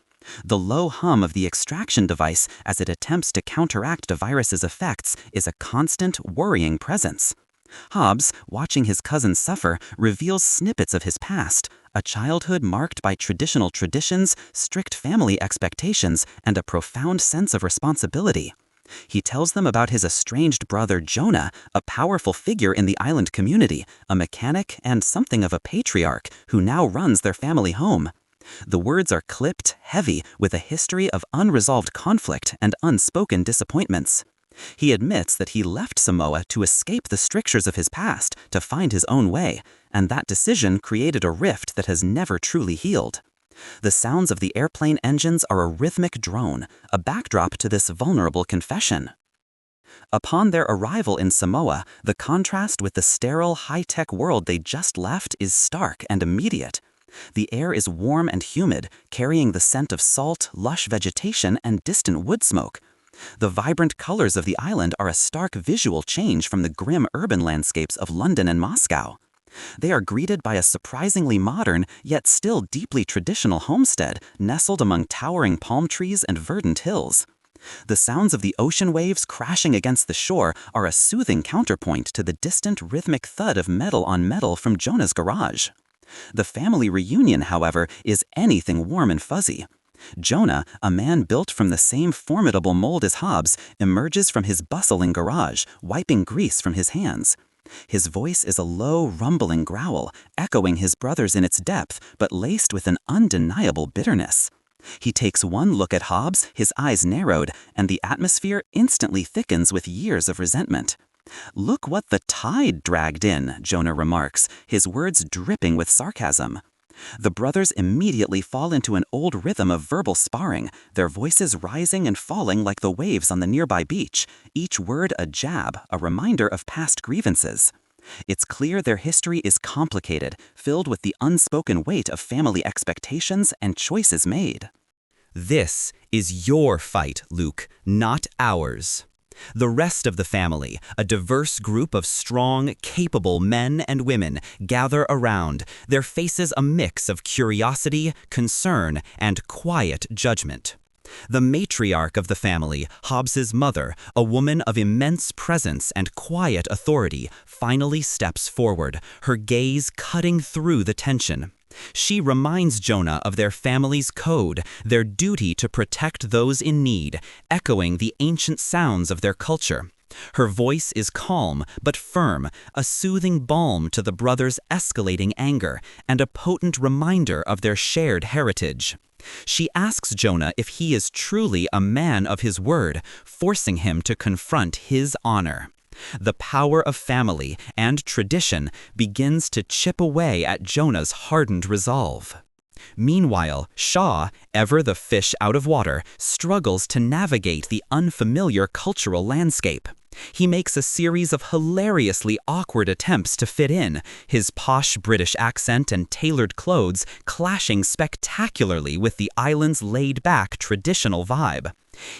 The low hum of the extraction device as it attempts to counteract the virus's effects is a constant, worrying presence. Hobbs, watching his cousin suffer, reveals snippets of his past, a childhood marked by traditional traditions, strict family expectations, and a profound sense of responsibility. He tells them about his estranged brother Jonah, a powerful figure in the island community, a mechanic and something of a patriarch who now runs their family home. The words are clipped, heavy, with a history of unresolved conflict and unspoken disappointments. He admits that he left Samoa to escape the strictures of his past, to find his own way, and that decision created a rift that has never truly healed. The sounds of the airplane engines are a rhythmic drone, a backdrop to this vulnerable confession. Upon their arrival in Samoa, the contrast with the sterile, high-tech world they just left is stark and immediate. The air is warm and humid, carrying the scent of salt, lush vegetation, and distant wood smoke. The vibrant colors of the island are a stark visual change from the grim urban landscapes of London and Moscow. They are greeted by a surprisingly modern, yet still deeply traditional homestead, nestled among towering palm trees and verdant hills. The sounds of the ocean waves crashing against the shore are a soothing counterpoint to the distant rhythmic thud of metal on metal from Jonah's garage. The family reunion, however, is anything warm and fuzzy. Jonah, a man built from the same formidable mold as Hobbs, emerges from his bustling garage, wiping grease from his hands. His voice is a low, rumbling growl, echoing his brother's in its depth, but laced with an undeniable bitterness. He takes one look at Hobbs, his eyes narrowed, and the atmosphere instantly thickens with years of resentment. "Look what the tide dragged in," Jonah remarks, his words dripping with sarcasm. The brothers immediately fall into an old rhythm of verbal sparring, their voices rising and falling like the waves on the nearby beach, each word a jab, a reminder of past grievances. It's clear their history is complicated, filled with the unspoken weight of family expectations and choices made. This is your fight, Luke, not ours. The rest of the family, a diverse group of strong, capable men and women, gather around, their faces a mix of curiosity, concern, and quiet judgment. The matriarch of the family, Hobbs's mother, a woman of immense presence and quiet authority, finally steps forward, her gaze cutting through the tension. She reminds Jonah of their family's code, their duty to protect those in need, echoing the ancient sounds of their culture. Her voice is calm but firm, a soothing balm to the brothers' escalating anger, and a potent reminder of their shared heritage. She asks Jonah if he is truly a man of his word, forcing him to confront his honor. The power of family and tradition begins to chip away at Jonah's hardened resolve. Meanwhile, Shaw, ever the fish out of water, struggles to navigate the unfamiliar cultural landscape. He makes a series of hilariously awkward attempts to fit in, his posh British accent and tailored clothes clashing spectacularly with the island's laid-back traditional vibe.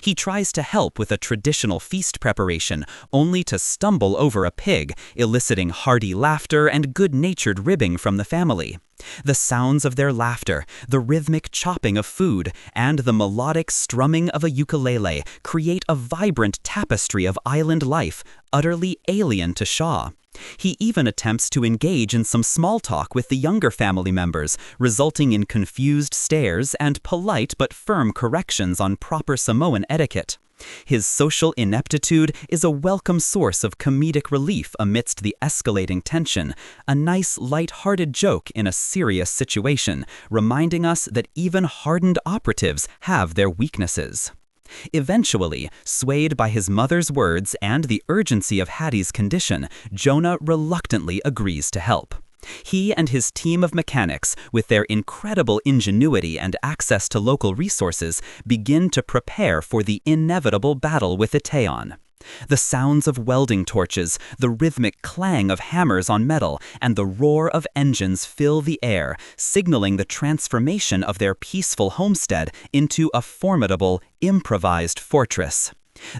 He tries to help with a traditional feast preparation, only to stumble over a pig, eliciting hearty laughter and good-natured ribbing from the family. The sounds of their laughter, the rhythmic chopping of food, and the melodic strumming of a ukulele create a vibrant tapestry of island life, utterly alien to Shaw. He even attempts to engage in some small talk with the younger family members, resulting in confused stares and polite but firm corrections on proper Samoan etiquette. His social ineptitude is a welcome source of comedic relief amidst the escalating tension, a nice light-hearted joke in a serious situation, reminding us that even hardened operatives have their weaknesses. Eventually, swayed by his mother's words and the urgency of Hattie's condition, Jonah reluctantly agrees to help. He and his team of mechanics, with their incredible ingenuity and access to local resources, begin to prepare for the inevitable battle with Eteon. The sounds of welding torches, the rhythmic clang of hammers on metal, and the roar of engines fill the air, signaling the transformation of their peaceful homestead into a formidable, improvised fortress.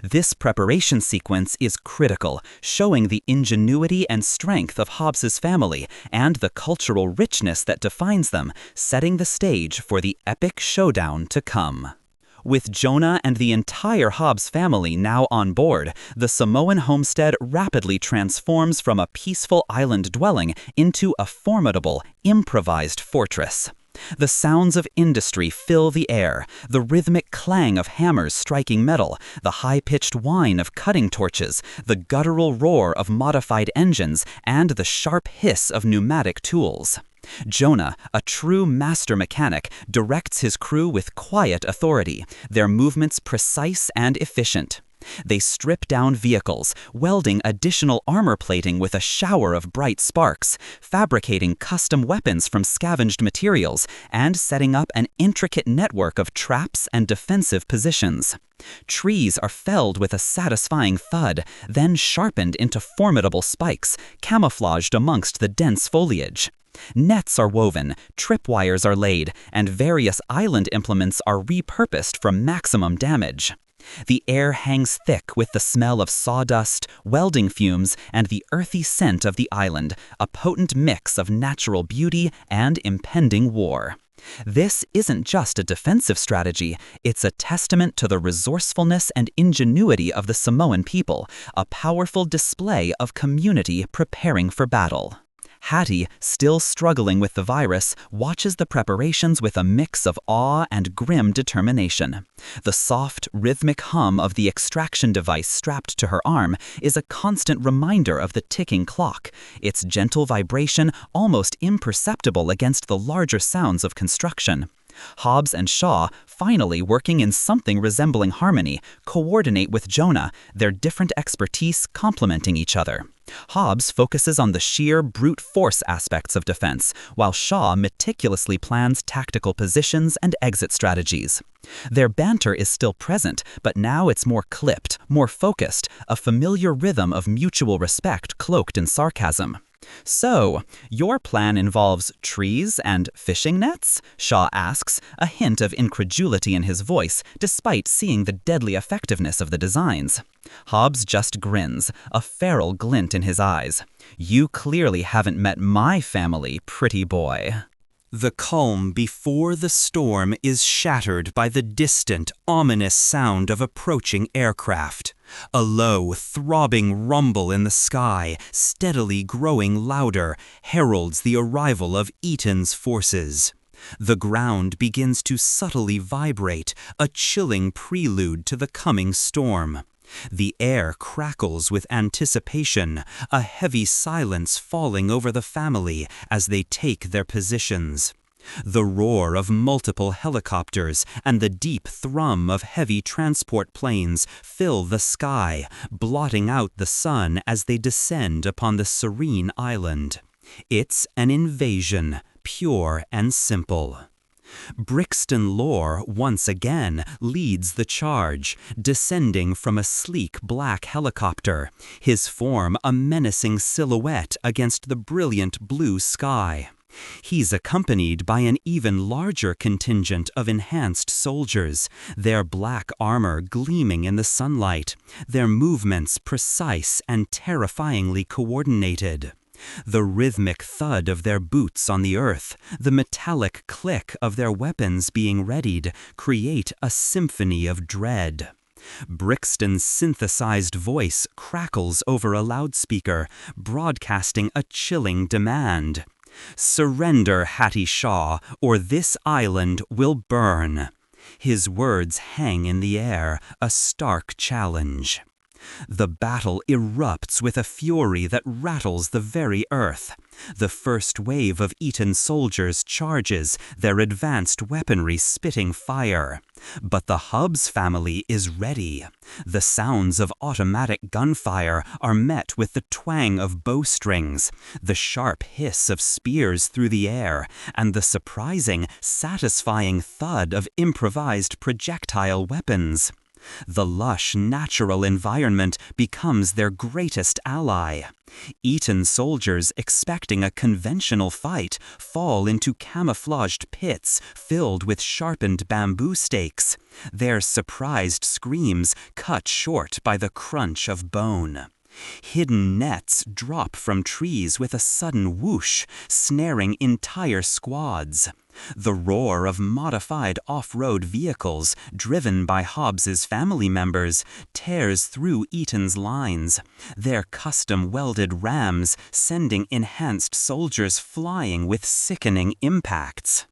This preparation sequence is critical, showing the ingenuity and strength of Hobbs's family and the cultural richness that defines them, setting the stage for the epic showdown to come. With Jonah and the entire Hobbs family now on board, the Samoan homestead rapidly transforms from a peaceful island dwelling into a formidable, improvised fortress. The sounds of industry fill the air, the rhythmic clang of hammers striking metal, the high-pitched whine of cutting torches, the guttural roar of modified engines, and the sharp hiss of pneumatic tools. Jonah, a true master mechanic, directs his crew with quiet authority, their movements precise and efficient. They strip down vehicles, welding additional armor plating with a shower of bright sparks, fabricating custom weapons from scavenged materials, and setting up an intricate network of traps and defensive positions. Trees are felled with a satisfying thud, then sharpened into formidable spikes, camouflaged amongst the dense foliage. Nets are woven, tripwires are laid, and various island implements are repurposed for maximum damage. The air hangs thick with the smell of sawdust, welding fumes, and the earthy scent of the island, a potent mix of natural beauty and impending war. This isn't just a defensive strategy, it's a testament to the resourcefulness and ingenuity of the Samoan people, a powerful display of community preparing for battle. Hattie, still struggling with the virus, watches the preparations with a mix of awe and grim determination. The soft, rhythmic hum of the extraction device strapped to her arm is a constant reminder of the ticking clock, its gentle vibration almost imperceptible against the larger sounds of construction. Hobbs and Shaw, finally working in something resembling harmony, coordinate with Jonah, their different expertise complementing each other. Hobbs focuses on the sheer brute force aspects of defense, while Shaw meticulously plans tactical positions and exit strategies. Their banter is still present, but now it's more clipped, more focused, a familiar rhythm of mutual respect cloaked in sarcasm. "So, your plan involves trees and fishing nets?" Shaw asks, a hint of incredulity in his voice, despite seeing the deadly effectiveness of the designs. Hobbs just grins, a feral glint in his eyes. "You clearly haven't met my family, pretty boy." The calm before the storm is shattered by the distant, ominous sound of approaching aircraft. A low, throbbing rumble in the sky, steadily growing louder, heralds the arrival of Eteon's forces. The ground begins to subtly vibrate, a chilling prelude to the coming storm. The air crackles with anticipation, a heavy silence falling over the family as they take their positions. The roar of multiple helicopters and the deep thrum of heavy transport planes fill the sky, blotting out the sun as they descend upon the serene island. It's an invasion, pure and simple. Brixton Lore once again leads the charge, descending from a sleek black helicopter, his form a menacing silhouette against the brilliant blue sky. He's accompanied by an even larger contingent of enhanced soldiers, their black armor gleaming in the sunlight, their movements precise and terrifyingly coordinated. The rhythmic thud of their boots on the earth, the metallic click of their weapons being readied, create a symphony of dread. Brixton's synthesized voice crackles over a loudspeaker, broadcasting a chilling demand. "Surrender, Hattie Shaw, or this island will burn." His words hang in the air, a stark challenge. The battle erupts with a fury that rattles the very earth. The first wave of Eteon soldiers charges, their advanced weaponry spitting fire. But the Hobbs family is ready. The sounds of automatic gunfire are met with the twang of bowstrings, the sharp hiss of spears through the air, and the surprising, satisfying thud of improvised projectile weapons. The lush, natural environment becomes their greatest ally. Eteon soldiers expecting a conventional fight fall into camouflaged pits filled with sharpened bamboo stakes, their surprised screams cut short by the crunch of bone. Hidden nets drop from trees with a sudden whoosh, snaring entire squads. The roar of modified off-road vehicles, driven by Hobbs's family members, tears through Eteon's lines, their custom-welded rams sending enhanced soldiers flying with sickening impacts.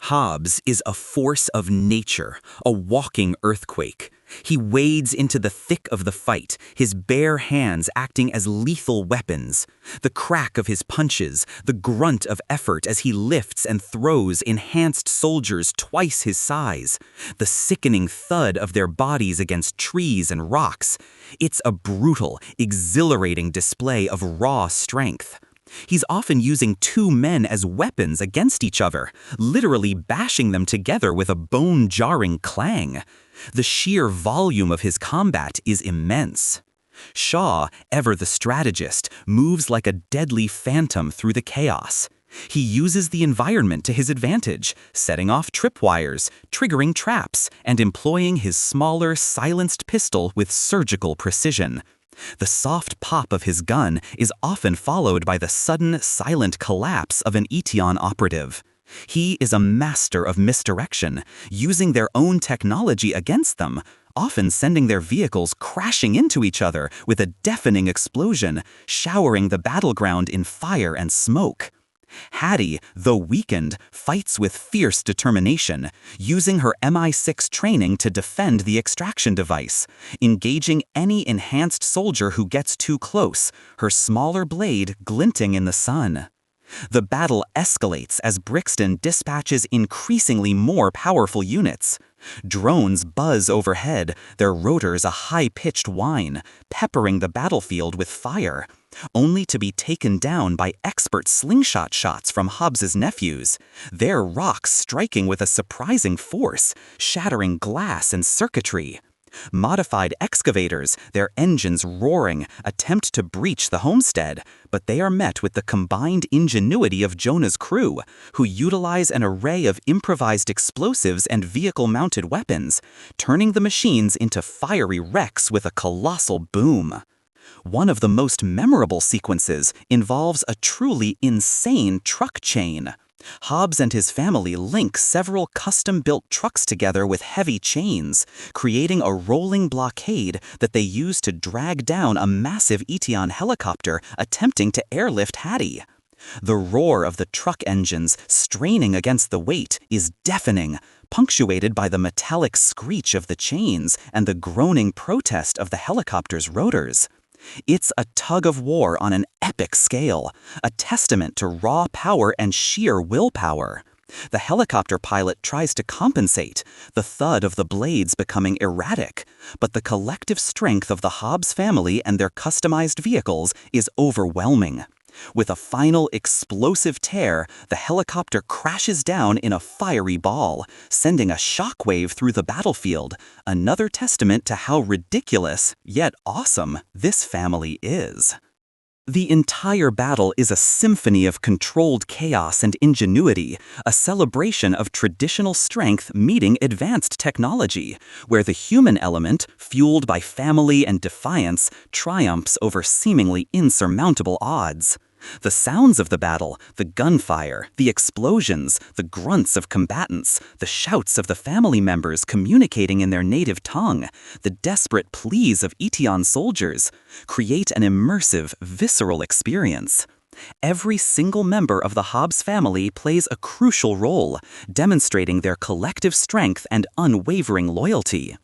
Hobbs is a force of nature, a walking earthquake. He wades into the thick of the fight, his bare hands acting as lethal weapons. The crack of his punches, the grunt of effort as he lifts and throws enhanced soldiers twice his size, the sickening thud of their bodies against trees and rocks. It's a brutal, exhilarating display of raw strength. He's often using two men as weapons against each other, literally bashing them together with a bone-jarring clang. The sheer volume of his combat is immense. Shaw, ever the strategist, moves like a deadly phantom through the chaos. He uses the environment to his advantage, setting off tripwires, triggering traps, and employing his smaller, silenced pistol with surgical precision. The soft pop of his gun is often followed by the sudden, silent collapse of an Eteon operative. He is a master of misdirection, using their own technology against them, often sending their vehicles crashing into each other with a deafening explosion, showering the battleground in fire and smoke. Hattie, though weakened, fights with fierce determination, using her MI6 training to defend the extraction device, engaging any enhanced soldier who gets too close, her smaller blade glinting in the sun. The battle escalates as Brixton dispatches increasingly more powerful units. Drones buzz overhead, their rotors a high-pitched whine, peppering the battlefield with fire, only to be taken down by expert slingshot shots from Hobbs's nephews, their rocks striking with a surprising force, shattering glass and circuitry. Modified excavators, their engines roaring, attempt to breach the homestead, but they are met with the combined ingenuity of Jonah's crew, who utilize an array of improvised explosives and vehicle-mounted weapons, turning the machines into fiery wrecks with a colossal boom. One of the most memorable sequences involves a truly insane truck chain. Hobbs and his family link several custom-built trucks together with heavy chains, creating a rolling blockade that they use to drag down a massive Eteon helicopter attempting to airlift Hattie. The roar of the truck engines straining against the weight is deafening, punctuated by the metallic screech of the chains and the groaning protest of the helicopter's rotors. It's a tug-of-war on an epic scale, a testament to raw power and sheer willpower. The helicopter pilot tries to compensate, the thud of the blades becoming erratic, but the collective strength of the Hobbs family and their customized vehicles is overwhelming. With a final explosive tear, the helicopter crashes down in a fiery ball, sending a shockwave through the battlefield, another testament to how ridiculous, yet awesome, this family is. The entire battle is a symphony of controlled chaos and ingenuity, a celebration of traditional strength meeting advanced technology, where the human element, fueled by family and defiance, triumphs over seemingly insurmountable odds. The sounds of the battle, the gunfire, the explosions, the grunts of combatants, the shouts of the family members communicating in their native tongue, the desperate pleas of Eteon soldiers, create an immersive, visceral experience. Every single member of the Hobbs family plays a crucial role, demonstrating their collective strength and unwavering loyalty.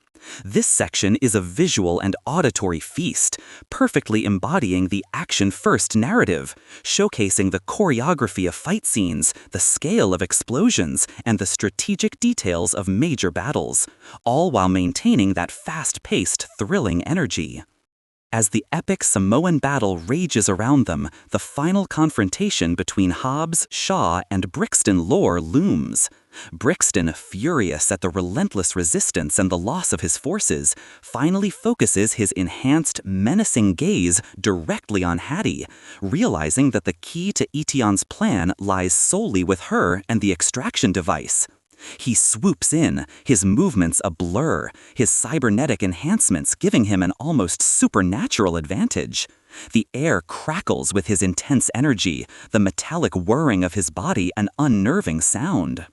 This section is a visual and auditory feast, perfectly embodying the action-first narrative, showcasing the choreography of fight scenes, the scale of explosions, and the strategic details of major battles, all while maintaining that fast-paced, thrilling energy. As the epic Samoan battle rages around them, the final confrontation between Hobbs, Shaw, and Brixton Lore looms. Brixton, furious at the relentless resistance and the loss of his forces, finally focuses his enhanced, menacing gaze directly on Hattie, realizing that the key to Eteon's plan lies solely with her and the extraction device. He swoops in, his movements a blur, his cybernetic enhancements giving him an almost supernatural advantage. The air crackles with his intense energy, the metallic whirring of his body an unnerving sound.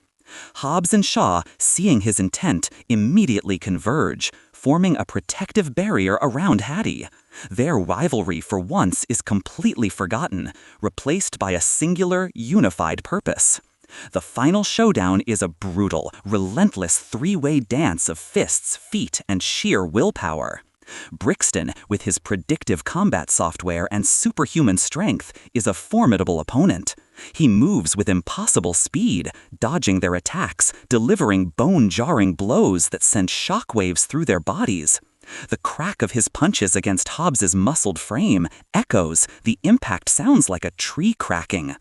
Hobbs and Shaw, seeing his intent, immediately converge, forming a protective barrier around Hattie. Their rivalry for once is completely forgotten, replaced by a singular, unified purpose. The final showdown is a brutal, relentless three-way dance of fists, feet, and sheer willpower. Brixton, with his predictive combat software and superhuman strength, is a formidable opponent. He moves with impossible speed, dodging their attacks, delivering bone-jarring blows that send shockwaves through their bodies. The crack of his punches against Hobbs's muscled frame echoes, the impact sounds like a tree cracking.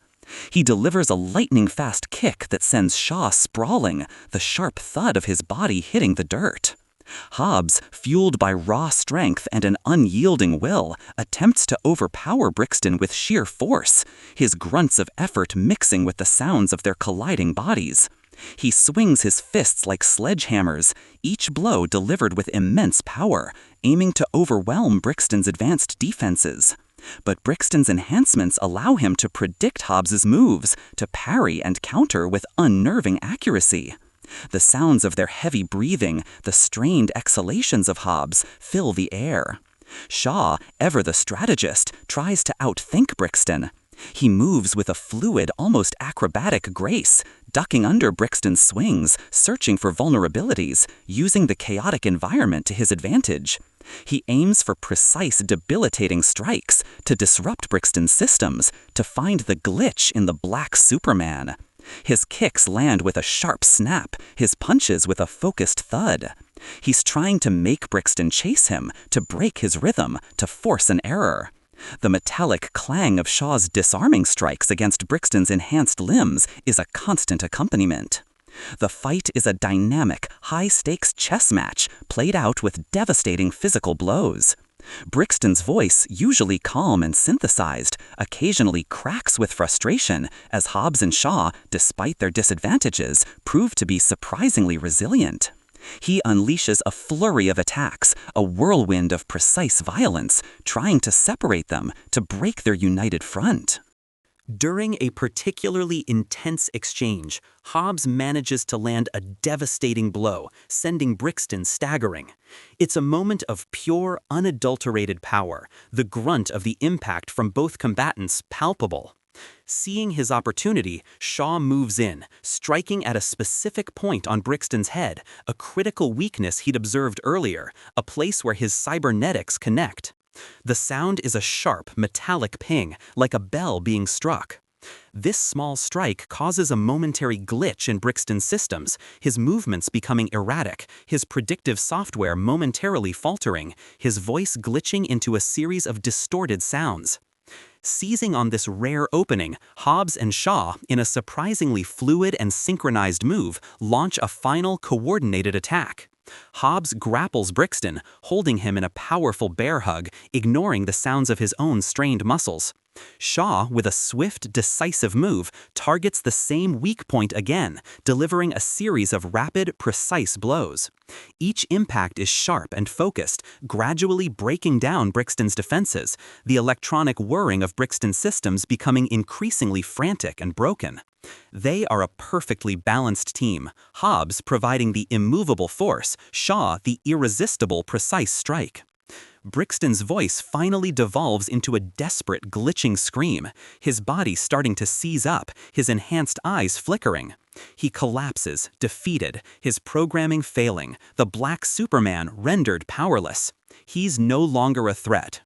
He delivers a lightning-fast kick that sends Shaw sprawling, the sharp thud of his body hitting the dirt. Hobbs, fueled by raw strength and an unyielding will, attempts to overpower Brixton with sheer force, his grunts of effort mixing with the sounds of their colliding bodies. He swings his fists like sledgehammers, each blow delivered with immense power, aiming to overwhelm Brixton's advanced defenses. But Brixton's enhancements allow him to predict Hobbs's moves, to parry and counter with unnerving accuracy. The sounds of their heavy breathing, the strained exhalations of Hobbs, fill the air. Shaw, ever the strategist, tries to outthink Brixton. He moves with a fluid, almost acrobatic grace, ducking under Brixton's swings, searching for vulnerabilities, using the chaotic environment to his advantage. He aims for precise, debilitating strikes, to disrupt Brixton's systems, to find the glitch in the Black Superman. His kicks land with a sharp snap, his punches with a focused thud. He's trying to make Brixton chase him, to break his rhythm, to force an error. The metallic clang of Shaw's disarming strikes against Brixton's enhanced limbs is a constant accompaniment. The fight is a dynamic, high-stakes chess match played out with devastating physical blows. Brixton's voice, usually calm and synthesized, occasionally cracks with frustration as Hobbs and Shaw, despite their disadvantages, prove to be surprisingly resilient. He unleashes a flurry of attacks, a whirlwind of precise violence, trying to separate them, to break their united front. During a particularly intense exchange, Hobbs manages to land a devastating blow, sending Brixton staggering. It's a moment of pure, unadulterated power, the grunt of the impact from both combatants palpable. Seeing his opportunity, Shaw moves in, striking at a specific point on Brixton's head, a critical weakness he'd observed earlier, a place where his cybernetics connect. The sound is a sharp, metallic ping, like a bell being struck. This small strike causes a momentary glitch in Brixton's systems, his movements becoming erratic, his predictive software momentarily faltering, his voice glitching into a series of distorted sounds. Seizing on this rare opening, Hobbs and Shaw, in a surprisingly fluid and synchronized move, launch a final coordinated attack. Hobbs grapples Brixton, holding him in a powerful bear hug, ignoring the sounds of his own strained muscles. Shaw, with a swift, decisive move, targets the same weak point again, delivering a series of rapid, precise blows. Each impact is sharp and focused, gradually breaking down Brixton's defenses, the electronic whirring of Brixton's systems becoming increasingly frantic and broken. They are a perfectly balanced team, Hobbs providing the immovable force, Shaw the irresistible precise strike. Brixton's voice finally devolves into a desperate, glitching scream, his body starting to seize up, his enhanced eyes flickering. He collapses, defeated, his programming failing, the Black Superman rendered powerless. He's no longer a threat.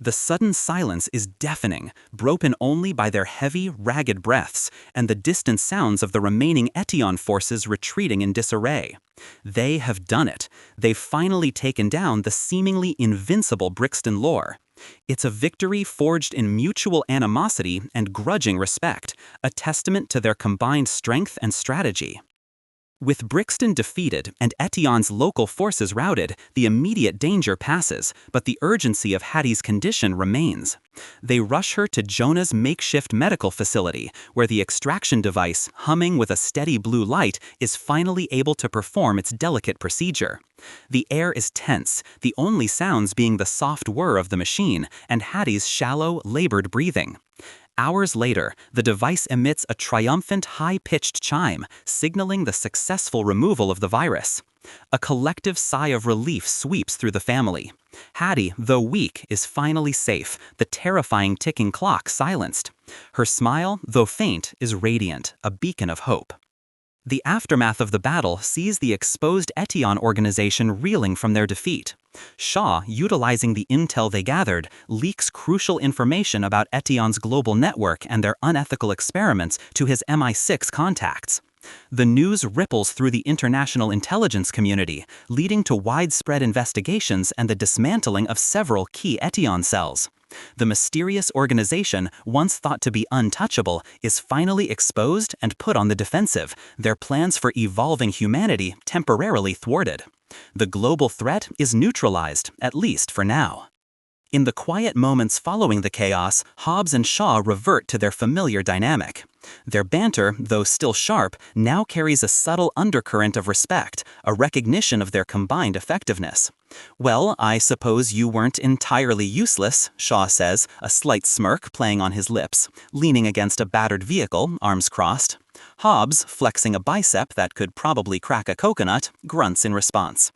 The sudden silence is deafening, broken only by their heavy, ragged breaths, and the distant sounds of the remaining Eteon forces retreating in disarray. They have done it. They've finally taken down the seemingly invincible Brixton Lore. It's a victory forged in mutual animosity and grudging respect, a testament to their combined strength and strategy. With Brixton defeated and Eteon's local forces routed, the immediate danger passes, but the urgency of Hattie's condition remains. They rush her to Jonah's makeshift medical facility, where the extraction device, humming with a steady blue light, is finally able to perform its delicate procedure. The air is tense, the only sounds being the soft whir of the machine and Hattie's shallow, labored breathing. Hours later, the device emits a triumphant high-pitched chime, signaling the successful removal of the virus. A collective sigh of relief sweeps through the family. Hattie, though weak, is finally safe, the terrifying ticking clock silenced. Her smile, though faint, is radiant, a beacon of hope. The aftermath of the battle sees the exposed Eteon organization reeling from their defeat. Shaw, utilizing the intel they gathered, leaks crucial information about Eteon's global network and their unethical experiments to his MI6 contacts. The news ripples through the international intelligence community, leading to widespread investigations and the dismantling of several key Eteon cells. The mysterious organization, once thought to be untouchable, is finally exposed and put on the defensive, their plans for evolving humanity temporarily thwarted. The global threat is neutralized, at least for now. In the quiet moments following the chaos, Hobbs and Shaw revert to their familiar dynamic. Their banter, though still sharp, now carries a subtle undercurrent of respect, a recognition of their combined effectiveness. "Well, I suppose you weren't entirely useless," Shaw says, a slight smirk playing on his lips, leaning against a battered vehicle, arms crossed. Hobbs, flexing a bicep that could probably crack a coconut, grunts in response.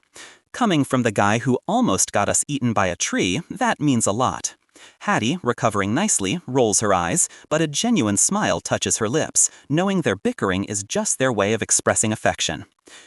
Coming from the guy who almost got us eaten by a tree, that means a lot. Hattie, recovering nicely, rolls her eyes, but a genuine smile touches her lips, knowing their bickering is just their way of expressing affection.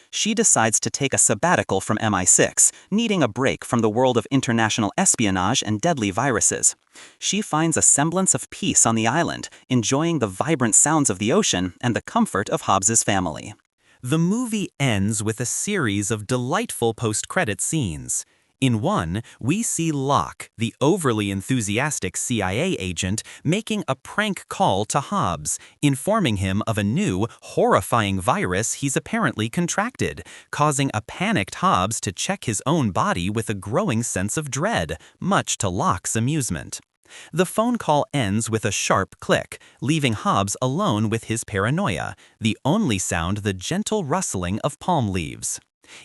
She decides to take a sabbatical from MI6, needing a break from the world of international espionage and deadly viruses. She finds a semblance of peace on the island, enjoying the vibrant sounds of the ocean and the comfort of Hobbs's family. The movie ends with a series of delightful post-credit scenes. In one, we see Locke, the overly enthusiastic CIA agent, making a prank call to Hobbs, informing him of a new, horrifying virus he's apparently contracted, causing a panicked Hobbs to check his own body with a growing sense of dread, much to Locke's amusement. The phone call ends with a sharp click, leaving Hobbs alone with his paranoia, the only sound the gentle rustling of palm leaves.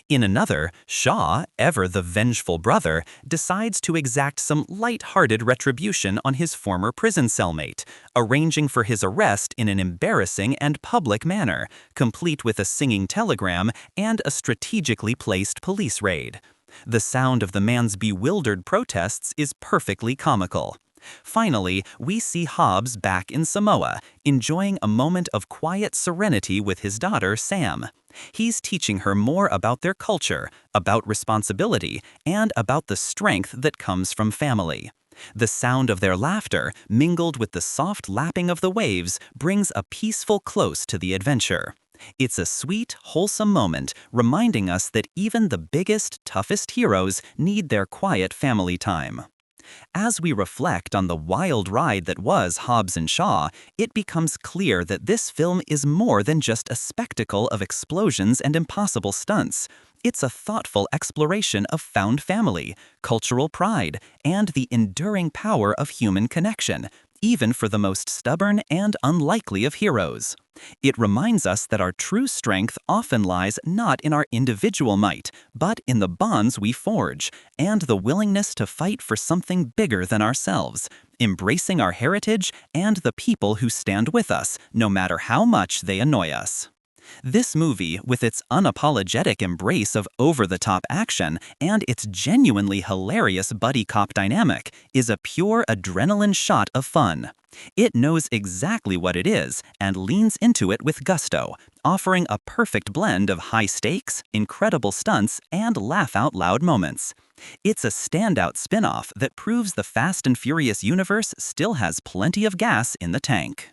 In another, Shaw, ever the vengeful brother, decides to exact some light-hearted retribution on his former prison cellmate, arranging for his arrest in an embarrassing and public manner, complete with a singing telegram and a strategically placed police raid. The sound of the man's bewildered protests is perfectly comical. Finally, we see Hobbs back in Samoa, enjoying a moment of quiet serenity with his daughter, Sam. He's teaching her more about their culture, about responsibility, and about the strength that comes from family. The sound of their laughter, mingled with the soft lapping of the waves, brings a peaceful close to the adventure. It's a sweet, wholesome moment, reminding us that even the biggest, toughest heroes need their quiet family time. As we reflect on the wild ride that was Hobbs and Shaw, it becomes clear that this film is more than just a spectacle of explosions and impossible stunts. It's a thoughtful exploration of found family, cultural pride, and the enduring power of human connection, even for the most stubborn and unlikely of heroes. It reminds us that our true strength often lies not in our individual might, but in the bonds we forge, and the willingness to fight for something bigger than ourselves, embracing our heritage and the people who stand with us, no matter how much they annoy us. This movie, with its unapologetic embrace of over-the-top action and its genuinely hilarious buddy cop dynamic, is a pure adrenaline shot of fun. It knows exactly what it is and leans into it with gusto, offering a perfect blend of high stakes, incredible stunts, and laugh-out-loud moments. It's a standout spin-off that proves the Fast and Furious universe still has plenty of gas in the tank.